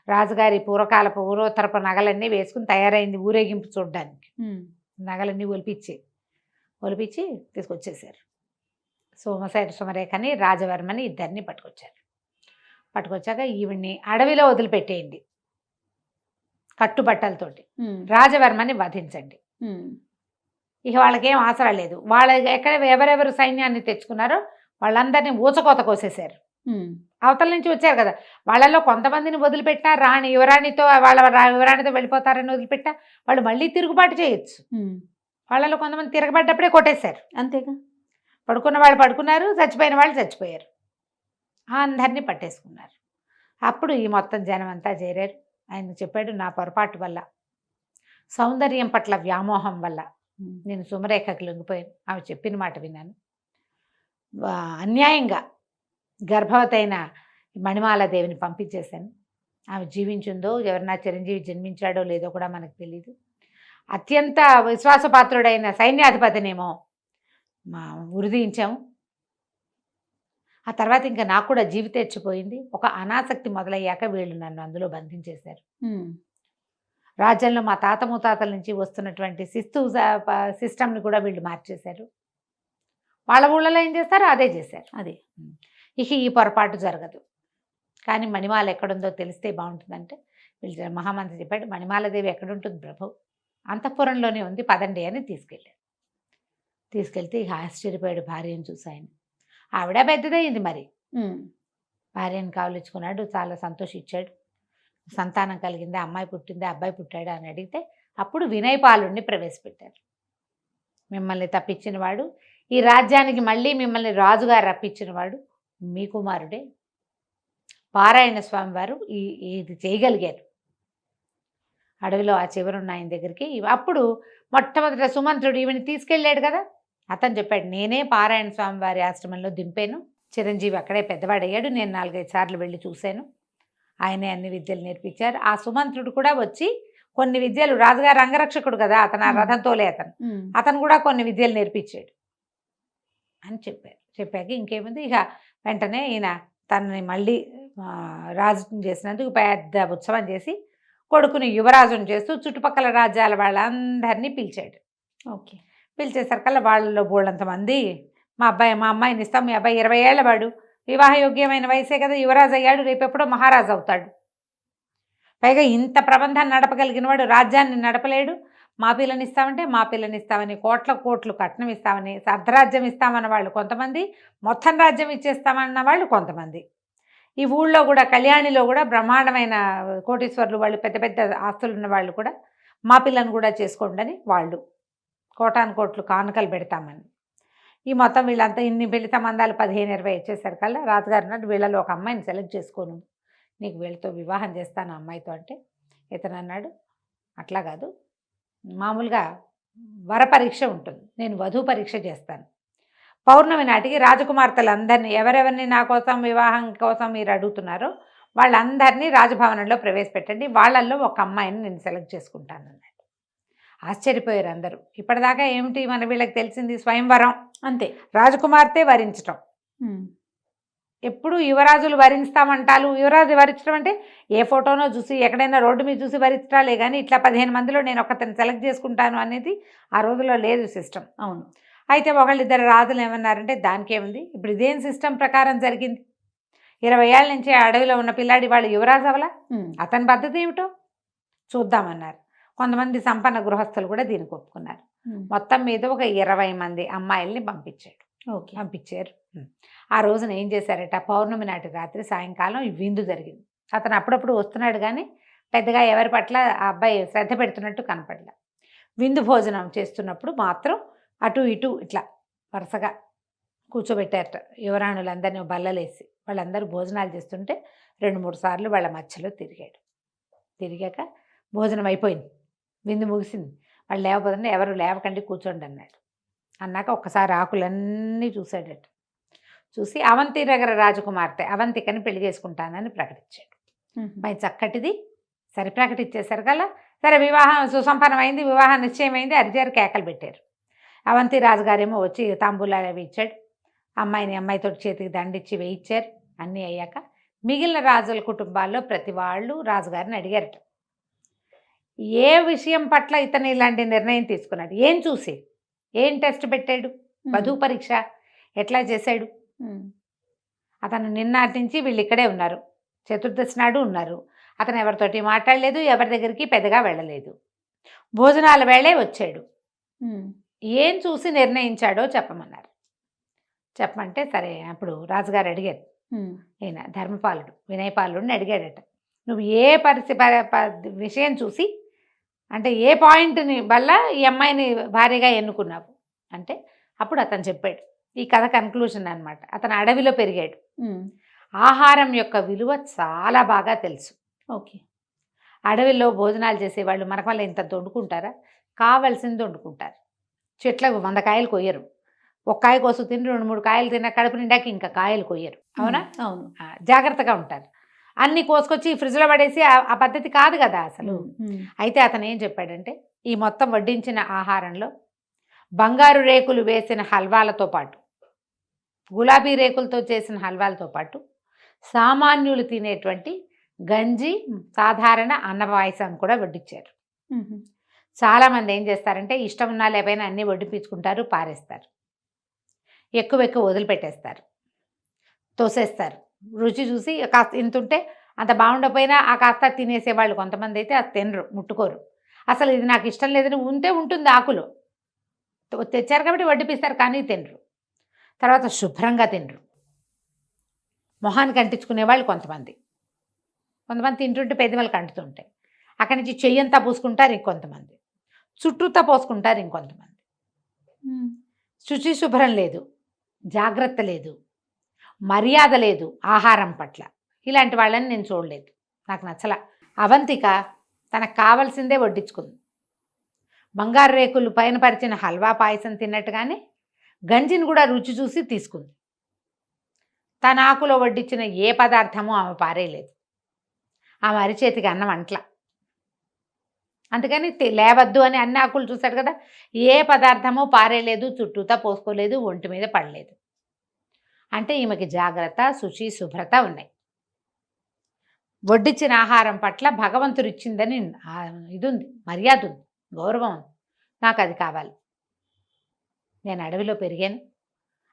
రాజుగారి పూర్వోత్తరపు నగలన్నీ వేసుకుని తయారైంది ఊరేగింపు చూడడానికి. నగలన్నీ ఒలిపించి తీసుకొచ్చేసారు. సుమరేఖని రాజవర్మని ఇద్దరిని పట్టుకొచ్చాక ఈవిడ్ని అడవిలో వదిలిపెట్టేయండి కట్టుబట్టలతోటి, రాజవర్మని వధించండి. ఇక వాళ్ళకేం ఆసరా లేదు. ఎవరెవరు సైన్యాన్ని తెచ్చుకున్నారో వాళ్ళందరినీ ఊచకోత కోసేశారు. అవతల నుంచి వచ్చారు కదా, వాళ్ళలో కొంతమందిని వదిలిపెట్టా, యువరాణితో యువరాణితో వెళ్ళిపోతారని వదిలిపెట్టా, వాళ్ళు మళ్ళీ తిరుగుబాటు చేయొచ్చు. వాళ్ళలో కొంతమంది తిరగబడ్డప్పుడే కొట్టేశారు. అంతేగా, పడుకున్న వాళ్ళు పడుకున్నారు, చచ్చిపోయిన వాళ్ళు చచ్చిపోయారు. అందరినీ పట్టేసుకున్నారు. అప్పుడు ఈ మొత్తం జనం అంతా చేరారు. ఆయన చెప్పాడు, నా పొరపాటు వల్ల, సౌందర్యం పట్ల వ్యామోహం వల్ల నేను సుమరేఖకి లొంగిపోయాను. ఆమె చెప్పిన మాట విన్నాను. అన్యాయంగా గర్భవతైన మణిమాలాదేవిని పంపించేశాను. ఆమె జీవించిందో, ఎవరన్నా చిరంజీవి జన్మించాడో లేదో కూడా మనకు తెలియదు. అత్యంత విశ్వాసపాత్రుడైన సైన్యాధిపతినేమో ఉరిదించాము. ఆ తర్వాత ఇంకా నాకు కూడా జీవితేచ్చిపోయింది. ఒక అనాసక్తి మొదలయ్యాక వీళ్ళు నన్ను అందులో బంధించేశారు. రాజ్యంలో మా తాత ముత్తాతల నుంచి వస్తున్నటువంటి సిస్టమ్ని కూడా వీళ్ళు మార్చేశారు. వాళ్ళ ఊళ్ళలో ఏం చేస్తారో అదే చేశారు. అదే ఇక ఈ పొరపాటు జరగదు. కానీ మణిమాల ఎక్కడుందో తెలిస్తే బాగుంటుందంటే వీళ్ళు మహామంత్రి చెప్పాడు, మణిమాలదేవి ఎక్కడుంటుంది ప్రభు, అంతఃపురంలోనే ఉంది, పదండి అని తీసుకెళ్తే ఇక ఆశ్చర్యపోయాడు భార్యను చూసి ఆయన. ఆవిడ పెద్దదయ్యింది, మరి భార్యను కావలించుకున్నాడు, చాలా సంతోషించాడు. సంతానం కలిగింది, అమ్మాయి పుట్టింది, అబ్బాయి పుట్టాడు అని అడిగితే అప్పుడు వినయపాలుడిని ప్రవేశపెట్టారు. మిమ్మల్ని తప్పించినవాడు, ఈ రాజ్యానికి మళ్ళీ మిమ్మల్ని రాజుగారు రప్పించినవాడు మీ కుమారుడే. పారాయణ స్వామి వారు ఇది చేయగలిగారు. అడవిలో ఆ చివరున్న ఆయన దగ్గరికి అప్పుడు మొట్టమొదట సుమంత్రుడు ఈవిని తీసుకెళ్ళాడు కదా, అతను చెప్పాడు, నేనే పారాయణ స్వామి వారి ఆశ్రమంలో దింపాను. చిరంజీవి అక్కడే పెద్దవాడయ్యాడు, నేను 4-5 సార్లు వెళ్ళి చూశాను, ఆయనే అన్ని విద్యలు నేర్పించారు. ఆ సుమంత్రుడు కూడా వచ్చి కొన్ని విద్యలు, రాజుగారు అంగరక్షకుడు కదా అతను, ఆ రథంతోలే అతను కూడా కొన్ని విద్యలు నేర్పించాడు అని చెప్పారు. చెప్పాక ఇంకేముంది, ఇక వెంటనే ఈయన తనని మళ్ళీ రాజుని చేసినందుకు పెద్ద ఉత్సవం చేసి కొడుకుని యువరాజుని చేస్తూ చుట్టుపక్కల రాజ్యాల వాళ్ళందరినీ పిలిచాడు. ఓకే. పిలిచేసరికల్లా వాళ్ళలో బోళ్ళంతమంది మా అమ్మాయిని ఇస్తాం, మీ అబ్బాయి 20 ఏళ్ల వాడు, వివాహయోగ్యమైన వయసే కదా, యువరాజు అయ్యాడు, రేపెప్పుడో మహారాజు అవుతాడు, పైగా ఇంత ప్రబంధాన్ని నడపగలిగిన వాడు రాజ్యాన్ని నడపలేడు, మా పిల్లని ఇస్తామంటే మా పిల్లని ఇస్తామని, కోట్లు కట్నం ఇస్తామని, అర్ధరాజ్యం ఇస్తామన్న వాళ్ళు కొంతమంది, మొత్తం రాజ్యం ఇచ్చేస్తామన్న వాళ్ళు కొంతమంది. ఈ ఊళ్ళో కూడా కళ్యాణిలో కూడా బ్రహ్మాండమైన కోటీశ్వరులు వాళ్ళు, పెద్ద పెద్ద ఆస్తులు ఉన్న వాళ్ళు కూడా మా పిల్లని కూడా చేసుకోండి అని వాళ్ళు కోటాను కానుకలు పెడతామని. ఈ మొత్తం వీళ్ళంతా ఇన్ని పెళ్లి సంబంధాలు 15-20 వచ్చేసరికల్లా రాజుగారు అన్నాడు, వీళ్ళలో ఒక అమ్మాయిని సెలెక్ట్ చేసుకోను, నీకు వీళ్ళతో వివాహం చేస్తాను అమ్మాయితో. అంటే ఇతను అన్నాడు, అట్లా కాదు, మామూలుగా వర పరీక్ష ఉంటుంది, నేను వధు పరీక్ష చేస్తాను. పౌర్ణమి నాటికి రాజకుమార్తెలందరినీ ఎవరెవరిని నా కోసం వివాహం కోసం మీరు అడుగుతున్నారో వాళ్ళందరినీ రాజభవనంలో ప్రవేశపెట్టండి, వాళ్ళల్లో ఒక అమ్మాయిని నేను సెలెక్ట్ చేసుకుంటాను అన్నాడు. ఆశ్చర్యపోయారు అందరూ. ఇప్పటిదాకా ఏమిటి మన వీళ్ళకి తెలిసింది స్వయంవరం, అంతే. రాజకుమార్తె వరించటం. ఎప్పుడు యువరాజులు వరిస్తామంటారు. యువరాజు వరించడం అంటే ఏ ఫోటోనో చూసి ఎక్కడైనా రోడ్డు మీద చూసి వరించడాలే కానీ ఇట్లా 15 మందిలో నేను ఒకరిని సెలెక్ట్ చేసుకుంటాను అనేది ఆ రోజుల్లో లేదు సిస్టమ్. అవును. అయితే ఒకళ్ళిద్దరు రాజులు ఏమన్నారంటే దానికేముంది, ఇప్పుడు ఇదేం సిస్టమ్ ప్రకారం జరిగింది, 20 ఏళ్ళ నుంచి ఆ అడవిలో ఉన్న పిల్లాడి వాళ్ళు యువరాజు అవలా, అతని పద్ధతి ఏమిటో చూద్దామన్నారు. కొంతమంది సంపన్న గృహస్థులు కూడా దీనికి ఒప్పుకున్నారు. మొత్తం మీద ఒక 20 మంది అమ్మాయిల్ని పంపించారు. ఆ రోజున ఏం చేశారట, పౌర్ణమి నాటి రాత్రి సాయంకాలం ఈ విందు జరిగింది. అతను అప్పుడప్పుడు వస్తున్నాడు కానీ పెద్దగా ఎవరి పట్ల ఆ అబ్బాయి శ్రద్ధ పెడుతున్నట్టు కనపడలే. విందు భోజనం చేస్తున్నప్పుడు మాత్రం అటు ఇటు ఇట్లా వరుసగా కూర్చోబెట్టారట యువరాణులందరినీ బల్లలేసి. వాళ్ళందరూ భోజనాలు చేస్తుంటే 2-3 సార్లు వాళ్ళ మధ్యలో తిరిగాక భోజనం అయిపోయింది, విందు ముగిసింది. వాళ్ళు లేవబోతుంటే ఎవరు లేవకండి కూర్చోండి అన్నాడు. అన్నాక ఒక్కసారి ఆకులన్నీ చూశాడట. చూసి అవంతి నగర రాజకుమార్తె అవంతికని పెళ్లి చేసుకుంటానని ప్రకటించాడు. మరి చక్కటిది సరే ప్రకటించేశారు కదా. సరే వివాహం సుసంపన్నమైంది, వివాహం నిశ్చయమైంది. అరిచారు, కేకలు పెట్టారు. అవంతి రాజుగారేమో వచ్చి తాంబూలాలు అవి ఇచ్చాడు. అమ్మాయితో చేతికి దండిచ్చి వేయించారు. అన్నీ అయ్యాక మిగిలిన రాజుల కుటుంబాల్లో ప్రతి వాళ్ళు రాజుగారిని అడిగారట, ఏ విషయం పట్ల ఇతను ఇలాంటి నిర్ణయం తీసుకున్నాడు, ఏం చూసి, ఏం టెస్ట్ పెట్టాడు, వధు పరీక్ష ఎట్లా చేశాడు. అతను నిన్నటి నుంచి వీళ్ళు ఇక్కడే ఉన్నారు, చతుర్దశి నాడు ఉన్నారు. అతను ఎవరితోటి మాట్లాడలేదు, ఎవరి దగ్గరికి పెద్దగా వెళ్ళలేదు. భోజనాల వేళే వచ్చాడు. ఏం చూసి నిర్ణయించాడో చెప్పమన్నారు. చెప్పమంటే సరే అప్పుడు రాజుగారు అడిగారు, ఈయన ధర్మపాలుడు వినయపాలుడిని అడిగాడట, నువ్వు ఏ విషయం చూసి అంటే ఏ పాయింట్ని వల్ల ఈ అమ్మాయిని భార్యగా ఎన్నుకున్నావు అంటే అప్పుడు అతను చెప్పాడు. ఈ కథ కన్క్లూషన్ అనమాట. అతను అడవిలో పెరిగాడు. ఆహారం యొక్క విలువ చాలా బాగా తెలుసు. ఓకే. అడవిలో భోజనాలు చేసేవాళ్ళు మనకు వల్ల ఇంత వండుకుంటారా, కావాల్సింది వండుకుంటారు. చెట్లకు 100 కాయలు కొయ్యరు, ఒక కాయ కోసం తిని 2-3 కాయలు తిన్న కడుపు నిండాక ఇంకా కాయలు కొయ్యరు. అవునా? అవును. జాగ్రత్తగా ఉంటారు. అన్నీ కోసుకొచ్చి ఫ్రిడ్జ్లో పడేసి ఆ పద్ధతి కాదు కదా అసలు. అయితే అతను ఏం చెప్పాడంటే ఈ మొత్తం వడ్డించిన ఆహారంలో బంగారు రేకులు వేసిన హల్వాలతో పాటు, గులాబీ రేకులతో చేసిన హల్వాలతో పాటు సామాన్యులు తినేటువంటి గంజి, సాధారణ అన్న పాయసం కూడా వడ్డించారు. చాలామంది ఏం చేస్తారంటే ఇష్టం ఉన్నా లేకపోయినా అన్నీ వడ్డించుకుంటారు, పారేస్తారు, ఎక్కువ వదిలిపెట్టేస్తారు, తోసేస్తారు. రుచి చూసి కాస్త ఇంతుంటే అంత బాగుండకపోయినా ఆ కాస్త తినేసేవాళ్ళు కొంతమంది అయితే అది తినరు, ముట్టుకోరు. అసలు ఇది నాకు ఇష్టం లేదని ఉంటుంది ఆకులు, తెచ్చారు కాబట్టి వడ్డిపిస్తారు కానీ తినరు. తర్వాత శుభ్రంగా తినరు. మొహానికి అంటించుకునే వాళ్ళు కొంతమంది తింటుంటే పెదవులకు అంటుతుంటాయి. అక్కడి నుంచి చెయ్యంతా పూసుకుంటారు ఇంకొంతమంది, చుట్టూతా పోసుకుంటారు ఇంకొంతమంది. శుచి శుభ్రం లేదు, జాగ్రత్త లేదు, మర్యాద లేదు ఆహారం పట్ల. ఇలాంటి వాళ్ళని నేను చూడలేదు, నాకు నచ్చల. అవంతిక తనకు కావాల్సిందే వడ్డించుకుంది. బంగారు రేకులు పైన పరిచిన హల్వా పాయసం తిన్నట్టుగానే గంజిని కూడా రుచి చూసి తీసుకుంది. తన ఆకులో వడ్డించిన ఏ పదార్థమూ ఆమె పారేయలేదు. ఆమె అరిచేతికి అన్నం అంట్ల. అందుకని లేవద్దు అని అన్ని ఆకులు చూశాడు కదా, ఏ పదార్థమూ పారేయలేదు, చుట్టూతా పోసుకోలేదు, ఒంటి మీద పడలేదు. అంటే ఈమెకి జాగ్రత్త, శుచి, శుభ్రత ఉన్నాయి. వడ్డించిన ఆహారం పట్ల భగవంతుడు ఇచ్చిందని ఇది ఉంది, మర్యాద ఉంది, గౌరవం ఉంది. నాకు అది కావాలి. నేను అడవిలో పెరిగాను,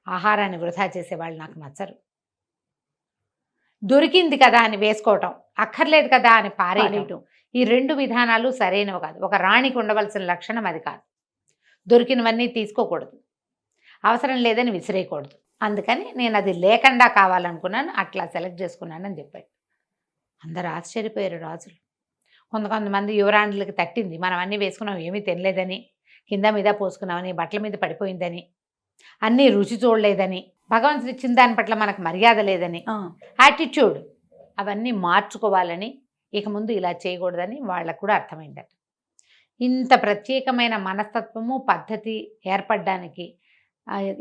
ఆహారాన్ని వృధా చేసేవాళ్ళు నాకు నచ్చరు. దొరికింది కదా అని వేసుకోవటం, అక్కర్లేదు కదా అని పారేయటం, ఈ 2 విధానాలు సరైనవి కాదు. ఒక రాణికి ఉండవలసిన లక్షణం అది కాదు. దొరికినవన్నీ తీసుకోకూడదు, అవసరం లేదని విసిరేయకూడదు. అందుకని నేను అది లేకుండా కావాలనుకున్నాను, అట్లా సెలెక్ట్ చేసుకున్నానని చెప్పాడు. అందరూ ఆశ్చర్యపోయారు రాజులు. కొంతమంది యువరాణులకి తట్టింది, మనం అన్నీ వేసుకున్నాం ఏమీ తినలేదని, కింద మీద పోసుకున్నామని, బట్టల మీద పడిపోయిందని, అన్నీ రుచి చూడలేదని, భగవంతుడు ఇచ్చిన దాని పట్ల మనకు మర్యాద లేదని, యాటిట్యూడ్ అవన్నీ మార్చుకోవాలని, ఇక ముందు ఇలా చేయకూడదని వాళ్ళకు కూడా అర్థమైందట. ఇంత ప్రత్యేకమైన మనస్తత్వము పద్ధతి ఏర్పడడానికి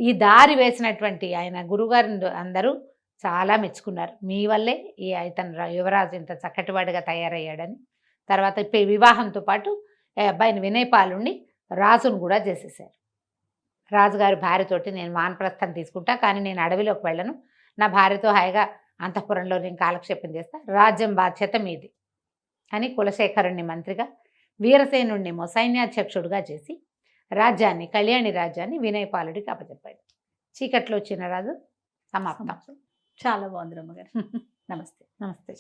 ఈ దారి వేసినటువంటి ఆయన గురుగారు అందరూ చాలా మెచ్చుకున్నారు. మీ వల్లే ఈ ఇతను యువరాజు ఇంత చక్కటివాడిగా తయారయ్యాడని. తర్వాత వివాహంతో పాటు అబ్బాయిని వినయపాలుణ్ణి రాజును కూడా చేసేసారు. రాజుగారి భార్యతోటి నేను వానప్రస్థం తీసుకుంటా, కానీ నేను అడవిలోకి వెళ్ళను, నా భార్యతో హాయిగా అంతఃపురంలో నేను కాలక్షేపం చేస్తా, రాజ్యం బాధ్యత మీది అని కులశేఖరుణ్ణి మంత్రిగా, వీరసేనుణ్ణి సైన్యాధ్యక్షుడిగా చేసి రాజ్యాన్ని, కళ్యాణి రాజ్యాన్ని వినయపాలుడికి అప్పచెప్పాడు. చీకట్లో చిన్నరాజు సమాప్తం. చాలా బాగుంది రమ్మగారు. నమస్తే. నమస్తే.